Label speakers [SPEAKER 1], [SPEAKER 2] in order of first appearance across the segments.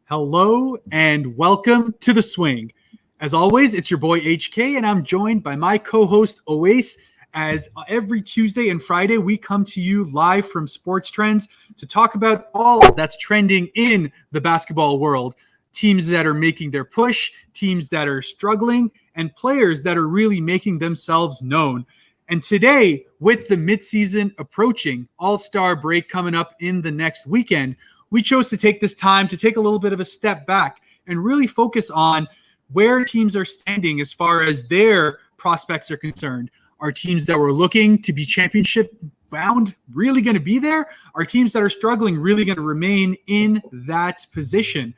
[SPEAKER 1] Hello and welcome to The Swing. As always, it's your boy HK, and I'm joined by my co-host Owais. As every Tuesday and Friday, we come to you live from SportsTrends to talk about all that's trending in the basketball world. Teams that are making their push, teams that are struggling, and players that are really making themselves known. And today, with the midseason approaching, All-Star break coming up in the next weekend, we chose to take this time to take a little bit of a step back and really focus on where teams are standing as far as their prospects are concerned. Are teams that were looking to be championship bound really going to be there? Are teams that are struggling really going to remain in that position?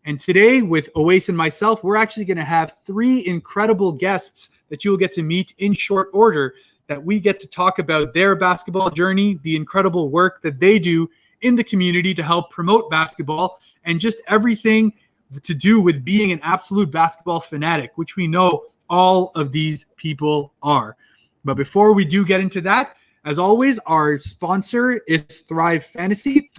[SPEAKER 1] And today with Owais and myself, we're actually going to have three incredible guests that you'll get to meet in short order, that we get to talk about their basketball journey, the incredible work that they do in the community to help promote basketball, and just everything to do with being an absolute basketball fanatic, which we know all of these people are. But before we do get into that, as always, our sponsor is Thrive Fantasy.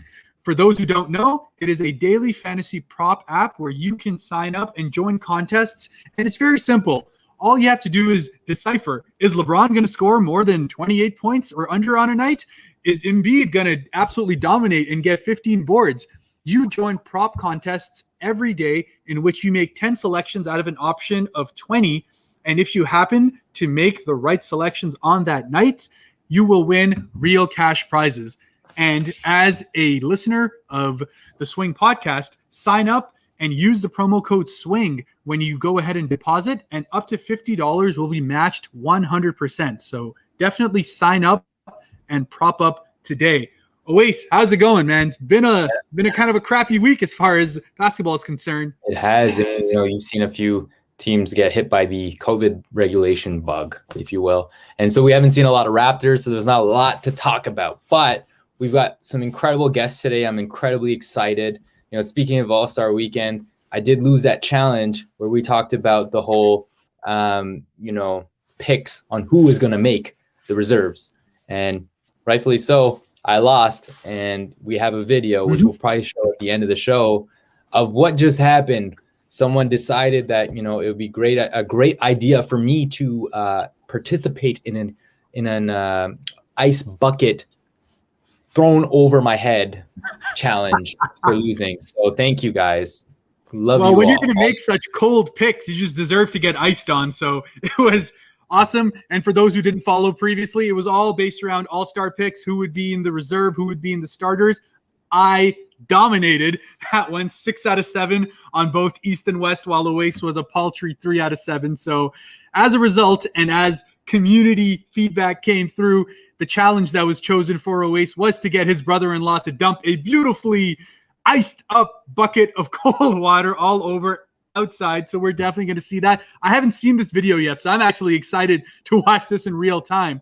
[SPEAKER 1] For those who don't know, it is a daily fantasy prop app where you can sign up and join contests, and it's very simple. All you have to do is decipher, is LeBron going to score more than 28 points or under on a night? Is Embiid going to absolutely dominate and get 15 boards? You join prop contests every day in which you make 10 selections out of an option of 20. And if you happen to make the right selections on that night, you will win real cash prizes. And as a listener of the Swing podcast, sign up and use the promo code SWING when you go ahead and deposit, and up to $50 will be matched 100%. So definitely sign up and prop up today. Owais, how's it going, man? It's been a kind of a crappy week as far as basketball is concerned.
[SPEAKER 2] It has. You've seen a few teams get hit by the COVID regulation bug, if you will. And so we haven't seen a lot of Raptors, so there's not a lot to talk about. But we've got some incredible guests today. I'm incredibly excited. Speaking of All-Star Weekend, I did lose that challenge where we talked about the whole, picks on who is going to make the reserves. And rightfully so, I lost. And we have a video, which we'll probably show at the end of the show, of what just happened. Someone decided that, it would be a great idea for me to participate in an ice bucket thrown over my head challenge for losing. So thank you guys. Love you all.
[SPEAKER 1] Well, when you're going to make such cold picks, you just deserve to get iced on. So it was awesome. And for those who didn't follow previously, it was all based around all-star picks, who would be in the reserve, who would be in the starters. I dominated that one, 6 out of 7 on both East and West, while Owais was a paltry 3 out of 7. So as a result, and as community feedback came through, the challenge that was chosen for Owais was to get his brother-in-law to dump a beautifully iced up bucket of cold water all over outside. So we're definitely going to see that. I haven't seen this video yet, so I'm actually excited to watch this in real time.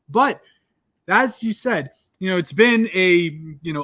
[SPEAKER 1] But as you said, it's been a,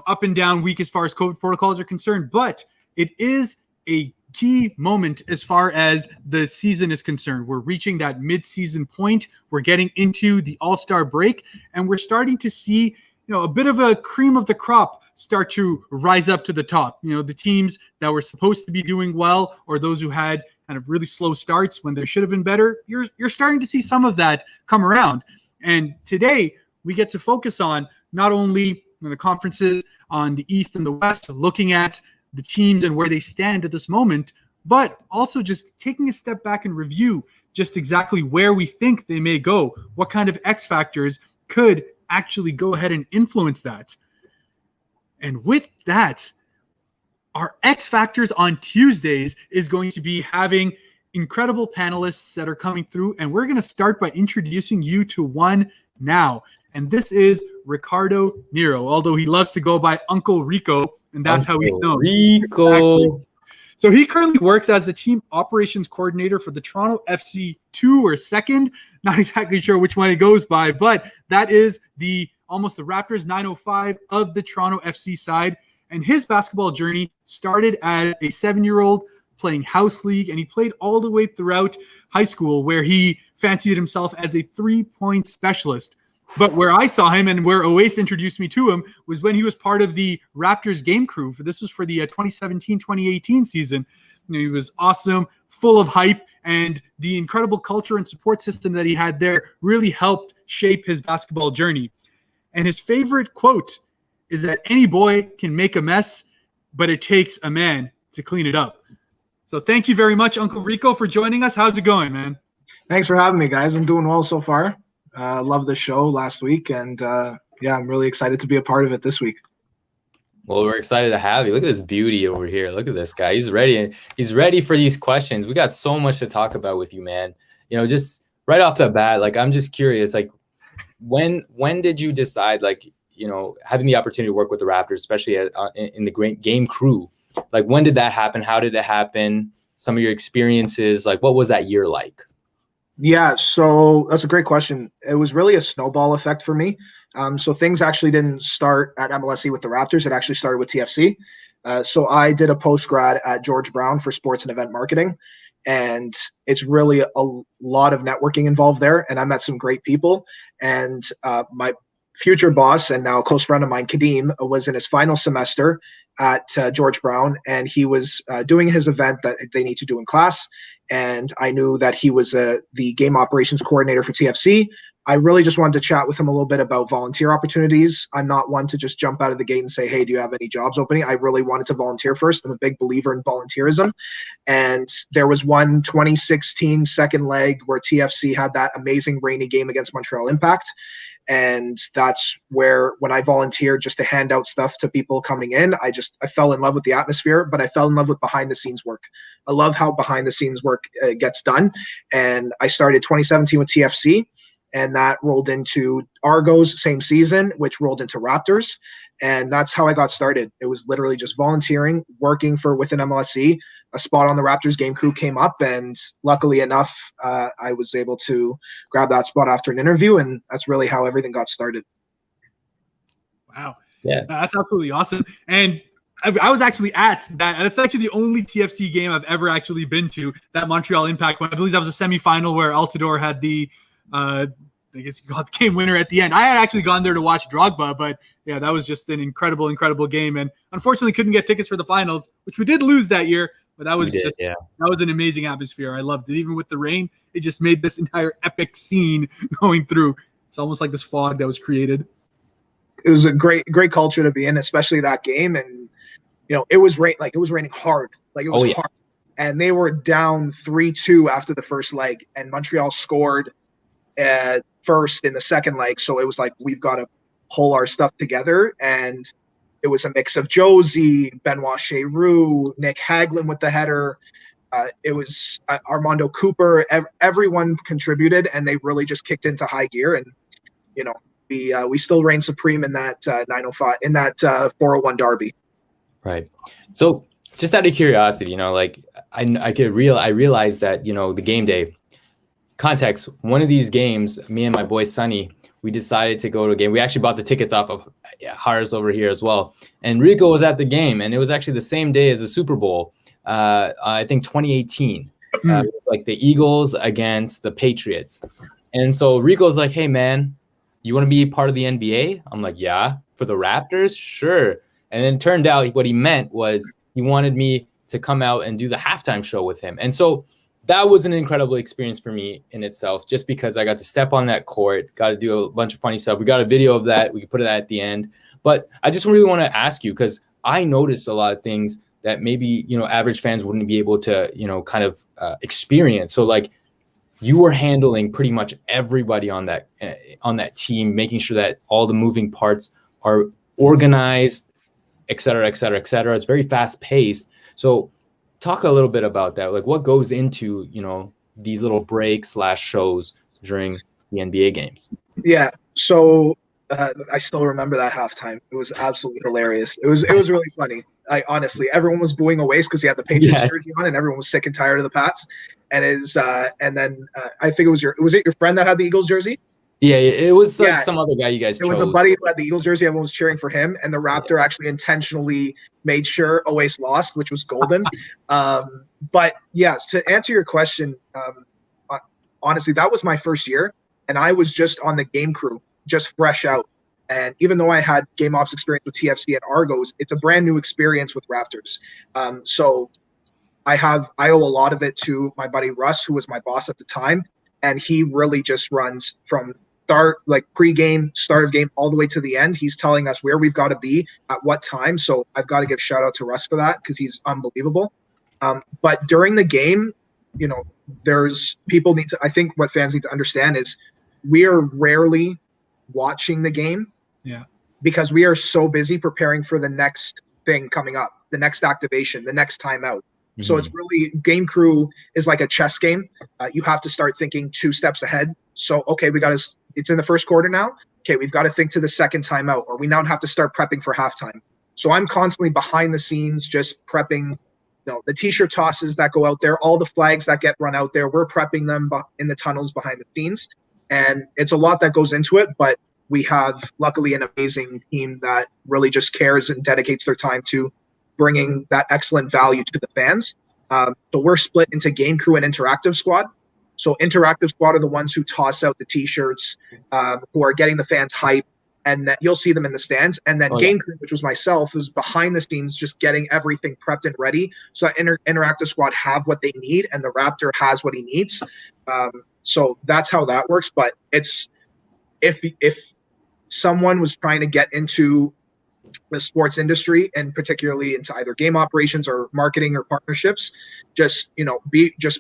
[SPEAKER 1] up and down week as far as COVID protocols are concerned, but it is a key moment as far as the season is concerned. We're reaching that mid-season point. We're getting into the All-Star break, and we're starting to see, a bit of a cream of the crop start to rise up to the top. The teams that were supposed to be doing well, or those who had kind of really slow starts when they should have been better, you're starting to see some of that come around. And today we get to focus on not only the conferences on the East and the West, looking at the teams and where they stand at this moment, but also just taking a step back and review just exactly where we think they may go. What kind of X factors could actually go ahead and influence that? And with that, our X factors on Tuesdays is going to be having incredible panelists that are coming through. And we're going to start by introducing you to one now. And this is Ricardo Nero, although he loves to go by Uncle Rico, and that's how he's known.
[SPEAKER 2] Rico.
[SPEAKER 1] Exactly. So he currently works as the team operations coordinator for the Toronto FC 2 or 2nd. Not exactly sure which one it goes by, but that is almost the Raptors 905 of the Toronto FC side. And his basketball journey started as a 7-year-old playing house league, and he played all the way throughout high school, where he fancied himself as a 3-point specialist. But where I saw him and where Owais introduced me to him was when he was part of the Raptors game crew. This was for the 2017-2018 season. He was awesome, full of hype, and the incredible culture and support system that he had there really helped shape his basketball journey. And his favorite quote is that any boy can make a mess, but it takes a man to clean it up. So thank you very much, Uncle Rico, for joining us. How's it going, man?
[SPEAKER 3] Thanks for having me, guys. I'm doing well so far. Love the show last week, and I'm really excited to be a part of it this week.
[SPEAKER 2] Well, we're excited to have you. Look at this beauty over here. Look at this guy. He's ready. He's ready for these questions. We got so much to talk about with you, man. Just right off the bat, like, I'm just curious, like, when did you decide, like, having the opportunity to work with the Raptors, especially in the great game crew? Like, when did that happen? How did it happen? Some of your experiences, like, what was that year like?
[SPEAKER 3] Yeah, so that's a great question. It was really a snowball effect for me. So things actually didn't start at MLSE with the Raptors. It actually started with TFC. So I did a post-grad at George Brown for sports and event marketing. And it's really a lot of networking involved there. And I met some great people. And my future boss and now a close friend of mine, Kadeem, was in his final semester at George Brown, and he was doing his event that they need to do in class. And I knew that he was the game operations coordinator for TFC. I really just wanted to chat with him a little bit about volunteer opportunities. I'm not one to just jump out of the gate and say, hey, do you have any jobs opening? I really wanted to volunteer first. I'm a big believer in volunteerism. And there was one 2016 second leg where TFC had that amazing rainy game against Montreal Impact. And that's where, when I volunteered just to hand out stuff to people coming in, I fell in love with the atmosphere, but I fell in love with behind the scenes work. I love how behind the scenes work gets done. And I started 2017 with TFC, and that rolled into Argos same season, which rolled into Raptors. And that's how I got started. It was literally just volunteering, working within MLSE. A spot on the Raptors game crew came up, and luckily enough, I was able to grab that spot after an interview, and that's really how everything got started.
[SPEAKER 1] Wow.
[SPEAKER 2] Yeah.
[SPEAKER 1] That's absolutely awesome. And I was actually at that. That's actually the only TFC game I've ever actually been to, that Montreal Impact one. I believe that was a semifinal where Altidore had the I guess you got the game winner at the end. I had actually gone there to watch Drogba, but yeah, that was just an incredible, incredible game. And unfortunately couldn't get tickets for the finals, which we did lose that year, but that was that was an amazing atmosphere. I loved it. Even with the rain, it just made this entire epic scene going through. It's almost like this fog that was created.
[SPEAKER 3] It was a great culture to be in, especially that game. And, it was raining hard. Like, it was hard. And they were down 3-2 after the first leg, and Montreal scored first in the second leg. So it was like, we've got to pull our stuff together. And it was a mix of Josie, Benoit Cheroux, Nick Haglin with the header. It was Armando Cooper. Everyone contributed, and they really just kicked into high gear. And, we still reign supreme in that 905, in that 401 derby.
[SPEAKER 2] Right. So just out of curiosity, like, I realized that, the game day context, one of these games, me and my boy Sonny, we decided to go to a game. We actually bought the tickets off of Harris over here as well. And Rico was at the game, and it was actually the same day as the Super Bowl. I think 2018, like the Eagles against the Patriots. And so Rico's like, hey man, you want to be part of the NBA? I'm like, yeah. For the Raptors? Sure. And then it turned out what he meant was he wanted me to come out and do the halftime show with him. And so that was an incredible experience for me in itself, just because I got to step on that court, got to do a bunch of funny stuff. We got a video of that. We can put it at the end. But I just really want to ask you, because I noticed a lot of things that maybe, average fans wouldn't be able to, kind of experience. So, like, you were handling pretty much everybody on that team, making sure that all the moving parts are organized, et cetera, et cetera, et cetera. It's very fast paced. So talk a little bit about that. Like, what goes into, these little breaks / shows during the NBA games?
[SPEAKER 3] Yeah. So I still remember that halftime. It was absolutely hilarious. It was really funny. Honestly, everyone was booing Owais because he had the Patriots jersey on, and everyone was sick and tired of the Pats. And then I think was it your friend that had the Eagles jersey?
[SPEAKER 2] Yeah, it was like some other guy you guys chose.
[SPEAKER 3] It was a buddy who had the Eagles jersey. Everyone was cheering for him, and the Raptor actually intentionally made sure Owais lost, which was golden. But yes, to answer your question, honestly, that was my first year, and I was just on the game crew. just fresh out. And even though I had game ops experience with TFC and Argos, it's a brand new experience with Raptors. So I owe a lot of it to my buddy Russ, who was my boss at the time. And he really just runs from start, like pre-game, start of game, all the way to the end. He's telling us where we've got to be at what time. So I've got to give shout out to Russ for that, because he's unbelievable. But during the game, there's people need to, I think what fans need to understand is we are rarely watching the game.
[SPEAKER 1] Yeah.
[SPEAKER 3] Because we are so busy preparing for the next thing coming up, the next activation, the next timeout. Mm-hmm. So it's really, game crew is like a chess game. You have to start thinking 2 steps ahead. So, okay, it's in the first quarter now. Okay, we've got to think to the second timeout, or we now have to start prepping for halftime. So I'm constantly behind the scenes, just prepping, the t-shirt tosses that go out there, all the flags that get run out there. We're prepping them in the tunnels behind the scenes. And it's a lot that goes into it, but we have, luckily, an amazing team that really just cares and dedicates their time to bringing that excellent value to the fans. So we're split into game crew and interactive squad. So interactive squad are the ones who toss out the t-shirts, who are getting the fans hype, and that you'll see them in the stands. And then game crew, which was myself, who's behind the scenes just getting everything prepped and ready, so that interactive squad have what they need and the Raptor has what he needs. So that's how that works. But it's if someone was trying to get into the sports industry, and particularly into either game operations or marketing or partnerships, just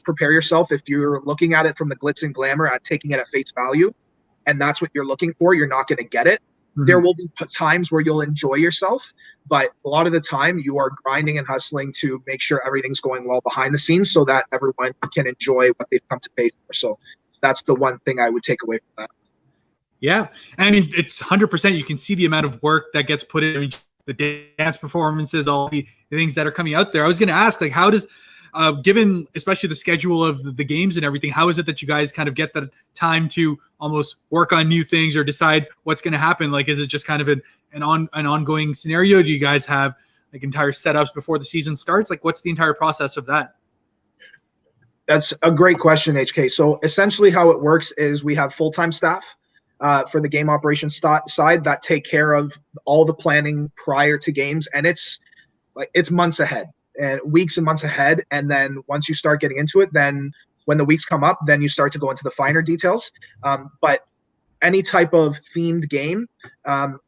[SPEAKER 3] prepare yourself. If you're looking at it from the glitz and glamour, at taking it at face value, and that's what you're looking for, you're not going to get it. Mm-hmm. There will be times where you'll enjoy yourself, but a lot of the time you are grinding and hustling to make sure everything's going well behind the scenes, so that everyone can enjoy what they've come to pay for. So that's the one thing I would take away from that.
[SPEAKER 1] Yeah. I mean, it's 100%. You can see the amount of work that gets put in, the dance performances, all the things that are coming out there. I was going to ask, like, how does, given especially the schedule of the games and everything, how is it that you guys kind of get the time to almost work on new things or decide what's going to happen? Like, is it just kind of an ongoing scenario? Do you guys have like entire setups before the season starts? Like, what's the entire process of that?
[SPEAKER 3] That's a great question, HK. So essentially how it works is we have full-time staff for the game operations side that take care of all the planning prior to games. And it's months ahead and weeks and months ahead. And then once you start getting into it, then when the weeks come up, then you start to go into the finer details. But any type of themed game,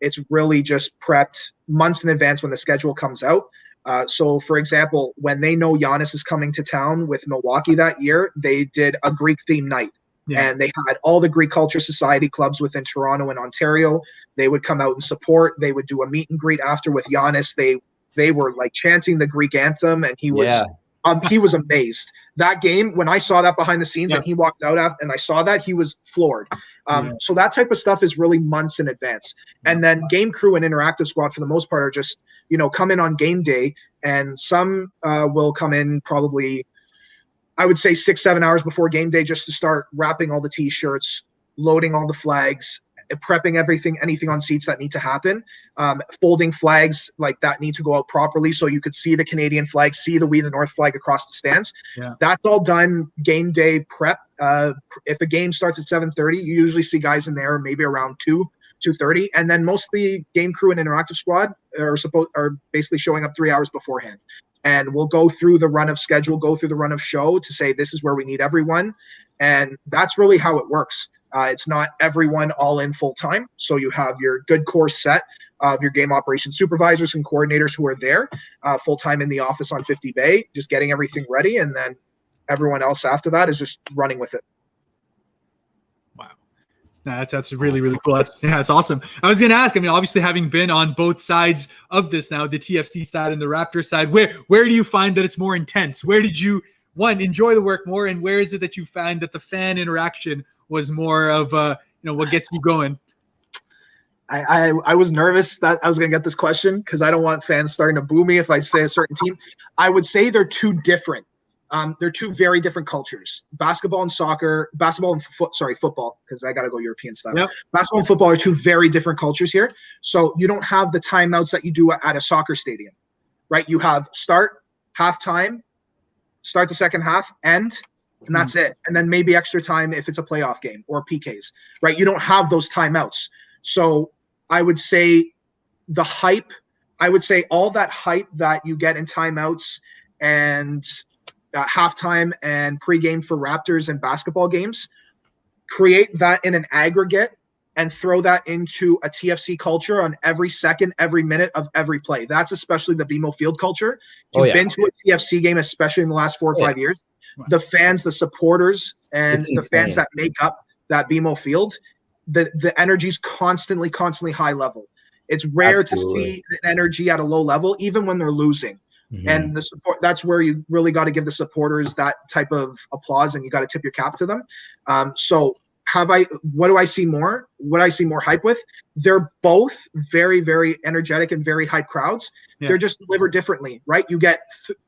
[SPEAKER 3] it's really just prepped months in advance when the schedule comes out. So, for example, when they know Giannis is coming to town with Milwaukee that year, they did a Greek theme night. Yeah. And they had all the Greek Culture Society clubs within Toronto and Ontario. They would come out and support. They would do a meet and greet after with Giannis. They were like chanting the Greek anthem, and he was amazed. That game, when I saw that behind the scenes and he walked out after, and I saw that, he was floored. So that type of stuff is really months in advance. And then game crew and interactive squad, for the most part, are just, come in on game day, and some will come in probably, I would say 6-7 hours before game day, just to start wrapping all the t-shirts, loading all the flags, prepping anything on seats that need to happen, folding flags like that need to go out properly so you could see the Canadian flag, see the We the North flag across the stands. Yeah. That's all done game day prep. If the game starts at 7:30, you usually see guys in there maybe around 2:30, and then most of the game crew and interactive squad are basically showing up 3 hours beforehand. And we'll go through the run of schedule, go through the run of show to say this is where we need everyone. And that's really how it works. It's not everyone all in full time. So you have your good core set of your game operations supervisors and coordinators who are there full time in the office on 50 Bay, just getting everything ready. And then everyone else after that is just running with it.
[SPEAKER 1] That's really, really cool. That's awesome. I was going to ask, I mean, obviously having been on both sides of this now, the TFC side and the Raptor side, where do you find that it's more intense? Where did you, enjoy the work more? And where is it that you find that the fan interaction was more of, what gets you going?
[SPEAKER 3] I was nervous that I was going to get this question because I don't want fans starting to boo me if I say a certain team. I would say they're two different. They're two very different cultures. Basketball and football, because I got to go European style. Yep. Basketball and football are two very different cultures here. So you don't have the timeouts that you do at a soccer stadium, right? You have start, halftime, start the second half, end, and that's it. And then maybe extra time if it's a playoff game or PKs, right? You don't have those timeouts. So I would say the hype, I would say all that hype that you get in timeouts and halftime and pregame for Raptors and basketball games, create that in an aggregate and throw that into a TFC culture on every second, every minute of every play. That's especially the BMO Field culture. If you've been to a TFC game, especially in the last 4 or 5 years, the fans, the supporters, and the fans that make up that BMO Field, the energy is constantly high level. It's rare to see the energy at a low level, even when they're losing. Mm-hmm. And the support, that's where you really got to give the supporters that type of applause, and you got to tip your cap to them. What do I see more? What I see more hype with? They're both very, very energetic and very hype crowds. Yeah. They're just delivered differently, right? You get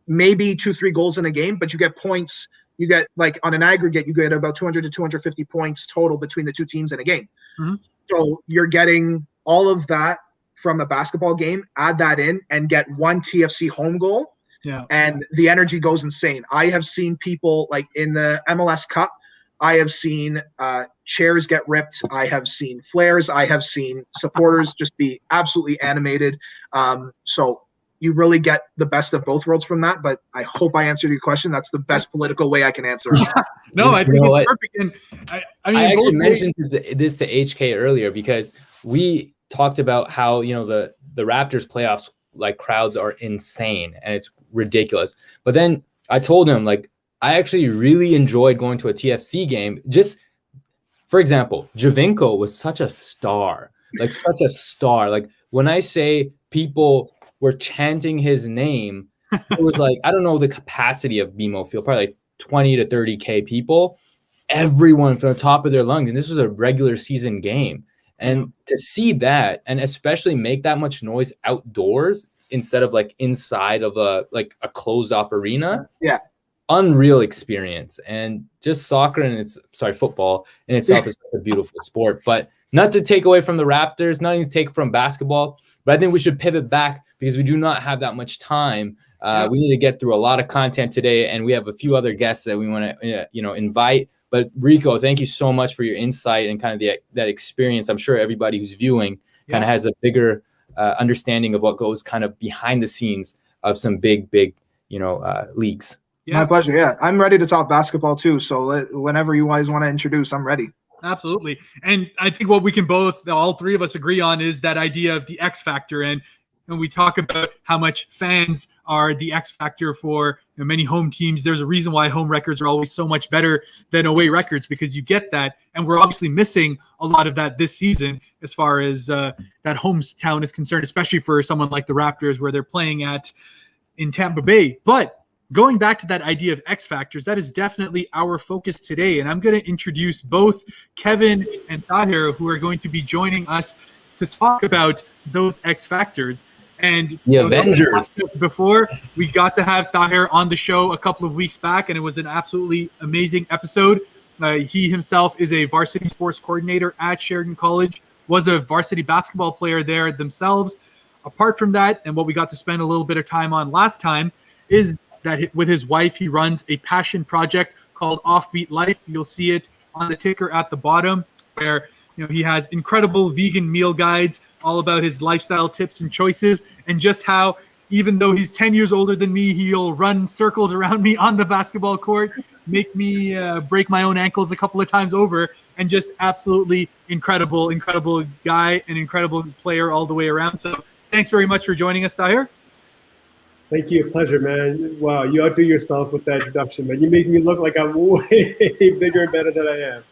[SPEAKER 3] maybe 2-3 goals in a game, but you get points. You get, like, on an aggregate, you get about 200 to 250 points total between the two teams in a game. Mm-hmm. So you're getting all of that from a basketball game, add that in and get one TFC home goal. Yeah. And the energy goes insane. I have seen people, like in the MLS Cup, I have seen chairs get ripped. I have seen flares. I have seen supporters just be absolutely animated. So you really get the best of both worlds from that. But I hope I answered your question. That's the best political way I can answer.
[SPEAKER 1] No, I think it's perfect. And
[SPEAKER 2] I actually mentioned this to HK earlier because we talked about how, the Raptors playoffs, like, crowds are insane and it's ridiculous. But then I told him, like, I actually really enjoyed going to a TFC game. Just, for example, Javinko was such a star, like such a star. Like, when I say people were chanting his name, it was like, I don't know the capacity of BMO Field, probably like 20 to 30K people, everyone from the top of their lungs. And this was a regular season game. And to see that, and especially make that much noise outdoors instead of like inside of a closed off arena.
[SPEAKER 3] Yeah.
[SPEAKER 2] Unreal experience. And just football in itself is such a beautiful sport. But not to take away from the Raptors, not even take from basketball, but I think we should pivot back because we do not have that much time. We need to get through a lot of content today, and we have a few other guests that we want to invite. But Rico, thank you so much for your insight and kind of that experience. I'm sure everybody who's viewing kind of has a bigger understanding of what goes kind of behind the scenes of some big leagues.
[SPEAKER 3] Yeah. My pleasure. Yeah, I'm ready to talk basketball too. So whenever you guys want to introduce, I'm ready.
[SPEAKER 1] Absolutely. And I think what we can all three of us agree on is that idea of the X factor. And when we talk about how much fans are the X factor for many home teams, there's a reason why home records are always so much better than away records, because you get that. And we're obviously missing a lot of that this season as far as that hometown is concerned, especially for someone like the Raptors where they're playing in Tampa Bay. But going back to that idea of X factors, that is definitely our focus today. And I'm going to introduce both Kevin and Tahir, who are going to be joining us to talk about those X factors. And
[SPEAKER 2] the Avengers.
[SPEAKER 1] Before, we got to have Tahir on the show a couple of weeks back, and it was an absolutely amazing episode. He himself is a varsity sports coordinator at Sheridan College, was a varsity basketball player there themselves. Apart from that, and what we got to spend a little bit of time on last time, is that with his wife, he runs a passion project called Offbeat Life. You'll see it on the ticker at the bottom, where he has incredible vegan meal guides all about his lifestyle tips and choices, and just how, even though he's 10 years older than me, he'll run circles around me on the basketball court, make me break my own ankles a couple of times over, and just absolutely incredible guy, an incredible player all the way around. So thanks very much for joining us, Tahir.
[SPEAKER 4] Thank you. A pleasure, man. Wow, you outdo yourself with that introduction, man. You make me look like I'm way bigger and better than I am.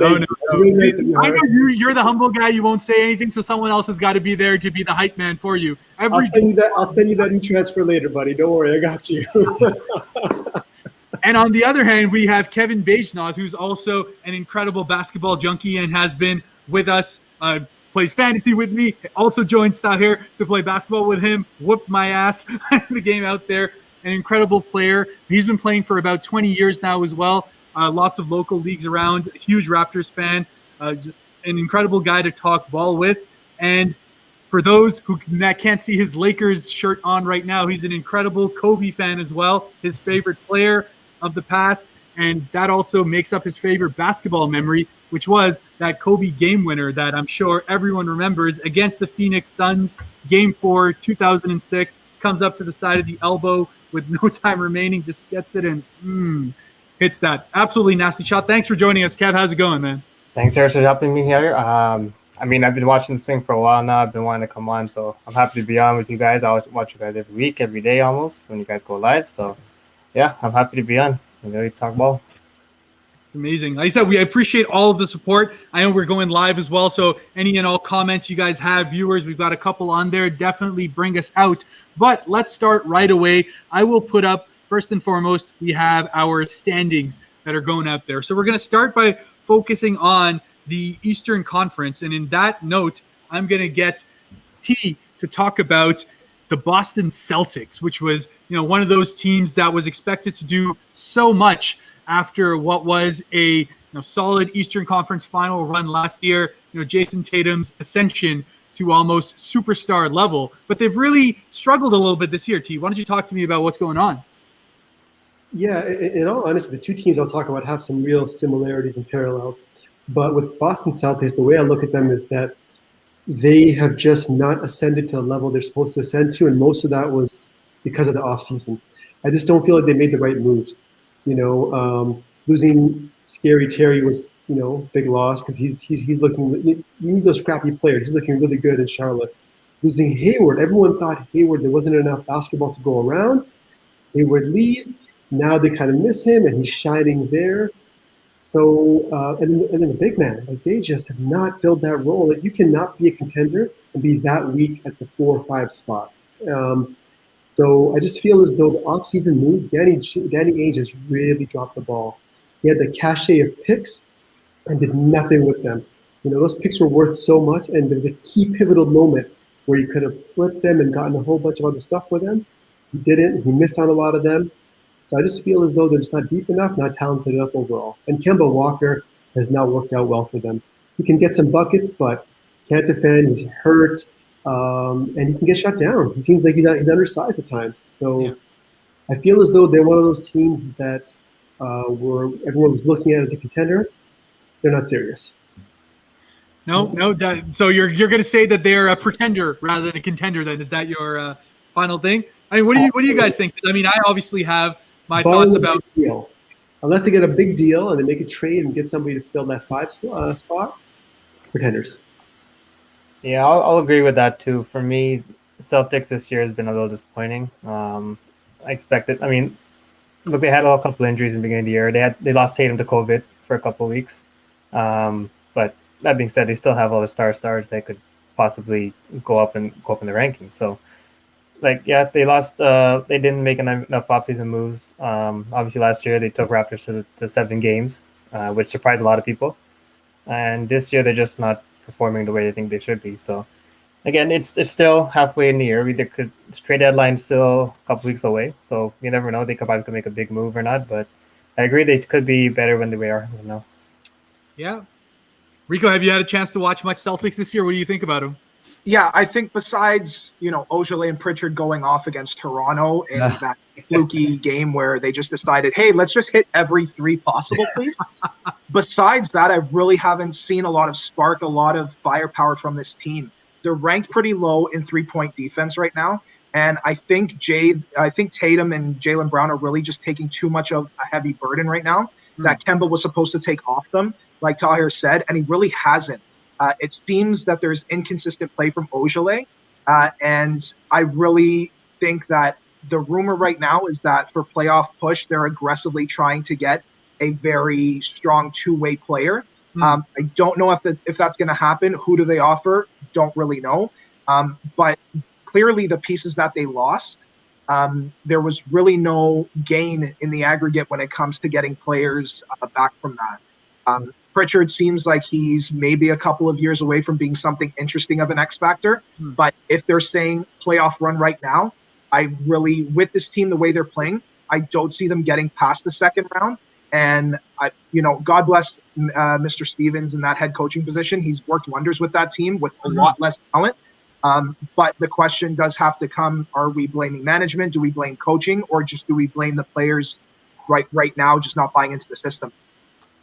[SPEAKER 1] No. Really nice. I know you're the humble guy. You won't say anything, so someone else has got to be there to be the hype man for you.
[SPEAKER 4] I'll send you that e-transfer later, buddy. Don't worry, I got you.
[SPEAKER 1] And on the other hand, we have Kevin Baijnauth, who's also an incredible basketball junkie and has been with us, plays fantasy with me, also joins Tahir to play basketball with him, whooped my ass in the game out there. An incredible player. He's been playing for about 20 years now as well. Lots of local leagues around, a huge Raptors fan, just an incredible guy to talk ball with. And for those who can't see his Lakers shirt on right now, he's an incredible Kobe fan as well, his favorite player of the past. And that also makes up his favorite basketball memory, which was that Kobe game winner that I'm sure everyone remembers against the Phoenix Suns, Game 4, 2006, comes up to the side of the elbow with no time remaining, just gets it and hits that. Absolutely nasty shot. Thanks for joining us, Kev. How's it going, man?
[SPEAKER 5] Thanks, Harris, for helping me here. I mean, I've been watching this thing for a while now. I've been wanting to come on, so I'm happy to be on with you guys. I watch you guys every week, every day almost, when you guys go live. So, yeah, I'm happy to be on. I'm ready to talk ball.
[SPEAKER 1] It's amazing. Like I said, we appreciate all of the support. I know we're going live as well, so any and all comments you guys have, viewers, we've got a couple on there. Definitely bring us out. But let's start right away. I will put up, first and foremost, we have our standings that are going out there. So we're going to start by focusing on the Eastern Conference. And in that note, I'm going to get T to talk about the Boston Celtics, which was, one of those teams that was expected to do so much after what was a solid Eastern Conference final run last year, Jason Tatum's ascension to almost superstar level. But they've really struggled a little bit this year, T. Why don't you talk to me about what's going on?
[SPEAKER 4] Yeah, in all honesty, the two teams I'll talk about have some real similarities and parallels. But with Boston Celtics, the way I look at them is that they have just not ascended to the level they're supposed to ascend to, and most of that was because of the offseason. I just don't feel like they made the right moves. Losing Scary Terry was, big loss because he's looking. You need those scrappy players. He's looking really good in Charlotte. Losing Hayward, everyone thought Hayward, there wasn't enough basketball to go around. Hayward leaves. Now they kind of miss him, and he's shining there. So, and then the big man, they just have not filled that role. You cannot be a contender and be that weak at the 4 or 5 spot. So I just feel as though the offseason moves, Danny Ainge has really dropped the ball. He had the cachet of picks and did nothing with them. Those picks were worth so much, and there was a key pivotal moment where you could have flipped them and gotten a whole bunch of other stuff for them. He didn't. He missed on a lot of them. So I just feel as though they're just not deep enough, not talented enough overall. And Kemba Walker has not worked out well for them. He can get some buckets, but can't defend. He's hurt, and he can get shut down. He seems like he's undersized at times. So yeah. I feel as though they're one of those teams that everyone was looking at as a contender. They're not serious.
[SPEAKER 1] No. So you're going to say that they're a pretender rather than a contender. Then is that your final thing? I mean, what do you guys think? I mean, I obviously have my thoughts about
[SPEAKER 4] deal. Unless they get a big deal and they make a trade and get somebody to fill that 5 spot, pretenders.
[SPEAKER 5] Yeah, I'll agree with that too. For me, Celtics this year has been a little disappointing. I expected. I mean, look, they had a couple injuries in the beginning of the year. They lost Tatum to COVID for a couple of weeks. But that being said, they still have all the stars that could possibly go up in the rankings. So. They lost. They didn't make enough offseason moves. Obviously, last year they took Raptors to 7 games, which surprised a lot of people. And this year they're just not performing the way they think they should be. So, again, it's still halfway in the year. Trade deadline still a couple weeks away. So you never know. They could make a big move or not. But I agree they could be better when they are.
[SPEAKER 1] Yeah. Rico, have you had a chance to watch much Celtics this year? What do you think about them?
[SPEAKER 3] Yeah, I think besides, Ojale and Pritchard going off against Toronto in that fluky game where they just decided, hey, let's just hit every 3 possible, please. Besides that, I really haven't seen a lot of spark, a lot of firepower from this team. They're ranked pretty low in 3-point defense right now. And I think Tatum and Jaylen Brown are really just taking too much of a heavy burden right now that Kemba was supposed to take off them, like Tahir said, and he really hasn't. It seems that there's inconsistent play from Ojale, and I really think that the rumor right now is that for playoff push, they're aggressively trying to get a very strong 2-way player. I don't know if that's going to happen. Who do they offer? Don't really know. But clearly the pieces that they lost, there was really no gain in the aggregate when it comes to getting players back from that. Pritchard seems like he's maybe a couple of years away from being something interesting of an X factor. But if they're saying playoff run right now, I really, with this team, the way they're playing, I don't see them getting past the second round. And God bless Mr. Stevens in that head coaching position. He's worked wonders with that team with a lot less talent. But the question does have to come, are we blaming management? Do we blame coaching? Or just do we blame the players right now, just not buying into the system.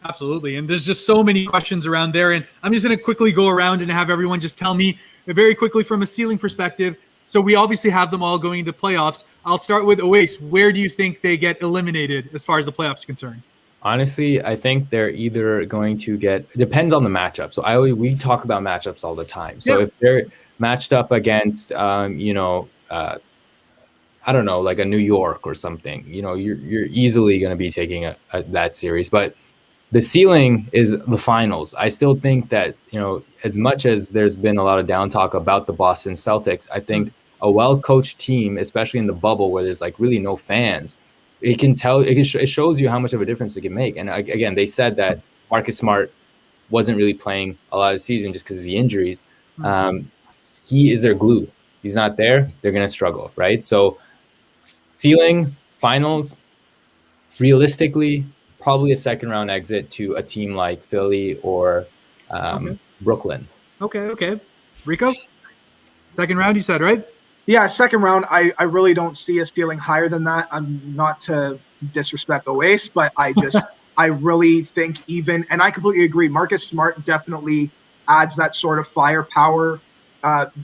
[SPEAKER 1] Absolutely. And there's just so many questions around there. And I'm just going to quickly go around and have everyone just tell me very quickly from a ceiling perspective. So we obviously have them all going into playoffs. I'll start with Owais. Where do you think they get eliminated as far as the playoffs are concerned?
[SPEAKER 2] Honestly, I think they're either going to get, depends on the matchup. So we talk about matchups all the time. So if they're matched up against, I don't know, like a New York or something, you're easily going to be taking that series. But the ceiling is the finals. I still think that, as much as there's been a lot of down talk about the Boston Celtics, I think a well-coached team, especially in the bubble where there's like really no fans, it shows you how much of a difference it can make. And again, they said that Marcus Smart wasn't really playing a lot of the season just because of the injuries. He is their glue. He's not there, they're going to struggle, right? So ceiling, finals, realistically, probably a second round exit to a team like Philly or Brooklyn.
[SPEAKER 1] Okay. Rico? Second round, you said, right?
[SPEAKER 3] Yeah, second round, I really don't see us stealing higher than that. I'm not to disrespect Owais, but I really think and I completely agree, Marcus Smart definitely adds that sort of firepower,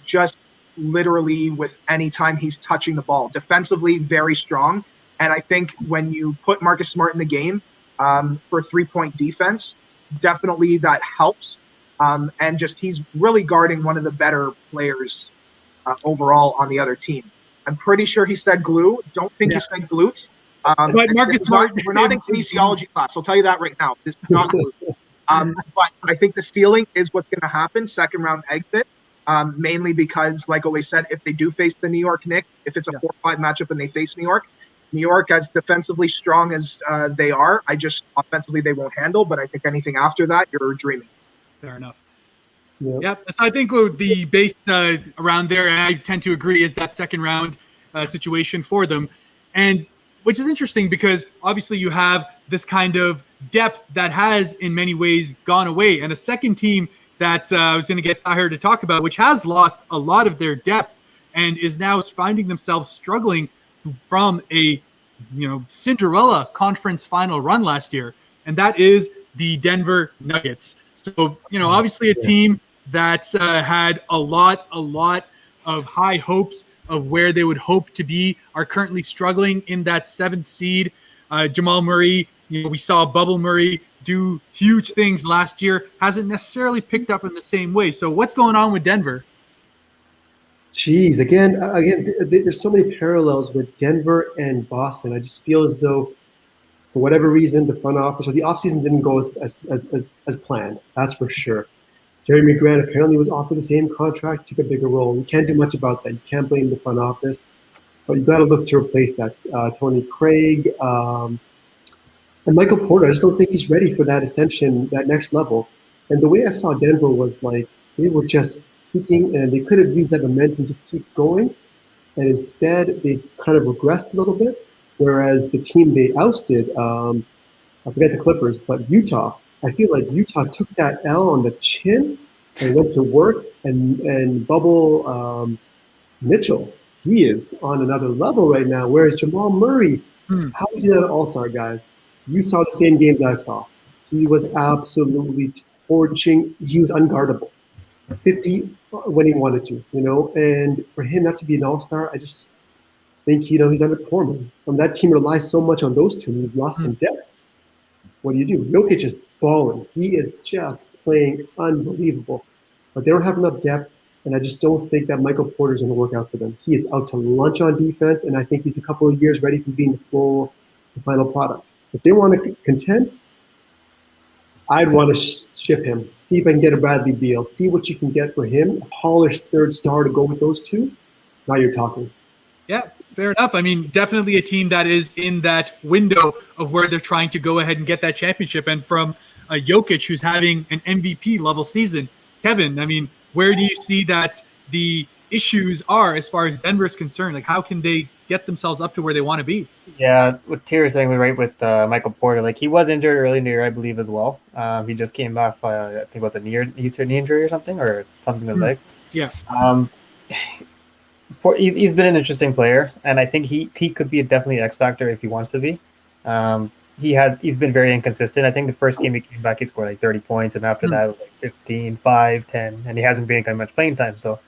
[SPEAKER 3] just literally with any time he's touching the ball. Defensively, very strong. And I think when you put Marcus Smart in the game for 3-point defense, definitely that helps. And just he's really guarding one of the better players overall on the other team. I'm pretty sure he said glue. Don't think he said glute.
[SPEAKER 1] But Marcus Smart,
[SPEAKER 3] we're not in kinesiology class. I'll tell you that right now. This is not glue. But I think the ceiling is what's going to happen. Second round exit, mainly because, like always said, if they do face the New York Knicks, if it's a 4-5 matchup and they face New York, as defensively strong as they are, offensively they won't handle. But I think anything after that, you're dreaming.
[SPEAKER 1] Fair enough. Yep. So I think the base around there, and I tend to agree, is that second round situation for them. And which is interesting because obviously you have this kind of depth that has in many ways gone away. And a second team that I was going to get Tahir to talk about, which has lost a lot of their depth and is now finding themselves struggling from a Cinderella conference final run last year. And that is the Denver Nuggets. So, obviously a team that had a lot of high hopes of where they would hope to be, are currently struggling in that 7th seed. Jamal Murray, we saw Bubble Murray do huge things last year, hasn't necessarily picked up in the same way. So what's going on with Denver?
[SPEAKER 4] Jeez, again, there's so many parallels with Denver and Boston. I just feel as though, for whatever reason, the front office or the offseason didn't go as planned. That's for sure. Jeremy Grant apparently was offered the same contract, took a bigger role. You can't do much about that. You can't blame the front office, but you got to look to replace that. Tony Craig and Michael Porter. I just don't think he's ready for that ascension, that next level. And the way I saw Denver was like they were just peaking, and they could have used that momentum to keep going. And instead, they've kind of regressed a little bit. Whereas the team they ousted, I forget the Clippers, but Utah. I feel like Utah took that L on the chin and went to work. And Bubble Mitchell, he is on another level right now. Whereas Jamal Murray, how is he not an all-star, guys? You saw the same games I saw. He was absolutely torching. He was unguardable. 50 when he wanted to, And for him not to be an all-star, I just think, he's underperforming. That team relies so much on those two. You've lost some depth. What do? Jokic is balling. He is just playing unbelievable. But they don't have enough depth, and I just don't think that Michael Porter is going to work out for them. He is out to lunch on defense, and I think he's a couple of years ready from being the final product. If they want to contend, I'd want to ship him. See if I can get a Bradley Beal. See what you can get for him. A polished third star to go with those two. Now you're talking.
[SPEAKER 1] Yeah, fair enough. I mean, definitely a team that is in that window of where they're trying to go ahead and get that championship. And from a Jokic who's having an MVP level season, Kevin, I mean, where do you see that the issues are as far as Denver is concerned? Like, how can they get themselves up to where they want to be?
[SPEAKER 5] Yeah, what Tahir is saying, right, with Michael Porter, like he was injured early in the year, I believe, as well. He just came back, I think it was a knee injury or something in the leg.
[SPEAKER 1] Yeah.
[SPEAKER 5] He's been an interesting player, and I think he could be definitely an X factor if he wants to be. He's been very inconsistent. I think the first game he came back, he scored like 30 points, and after that it was like 15, 5, 10, and he hasn't been getting much playing time. So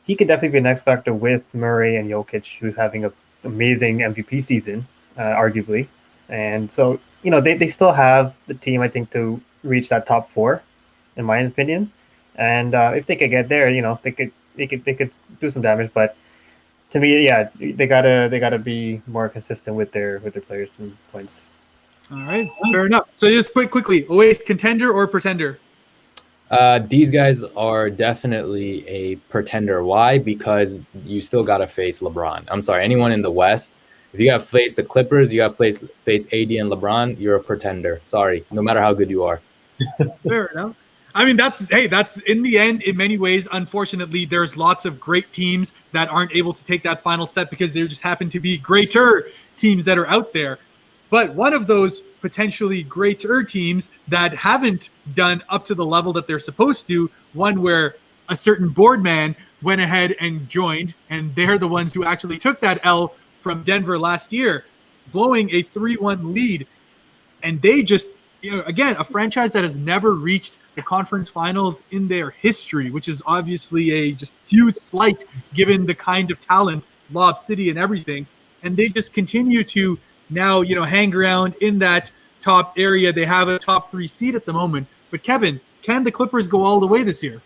[SPEAKER 5] he could definitely be an X factor with Murray and Jokic, who's having an amazing MVP season, arguably. And so, they still have the team, I think, to reach that top 4, in my opinion. And if they could get there, they could do some damage. But to me, yeah, they gotta be more consistent with their players and points.
[SPEAKER 1] All right, fair enough. So just quickly, Owais, contender or pretender?
[SPEAKER 2] These guys are definitely a pretender. Why? Because you still got to face LeBron. I'm sorry, anyone in the West. If you got to face the Clippers, you got to face AD and LeBron, you're a pretender. Sorry, no matter how good you are.
[SPEAKER 1] Fair enough. I mean, that's in the end, in many ways, unfortunately, there's lots of great teams that aren't able to take that final step because there just happen to be greater teams that are out there. But one of those potentially greater teams that haven't done up to the level that they're supposed to, one where a certain board man went ahead and joined, and they're the ones who actually took that L from Denver last year, blowing a 3-1 lead. And they just, again, a franchise that has never reached the conference finals in their history, which is obviously a just huge slight given the kind of talent, Lob City and everything. And they just continue to now, hang around in that top area. They have a top 3 seed at the moment. But Kevin, can the Clippers go all the way this year?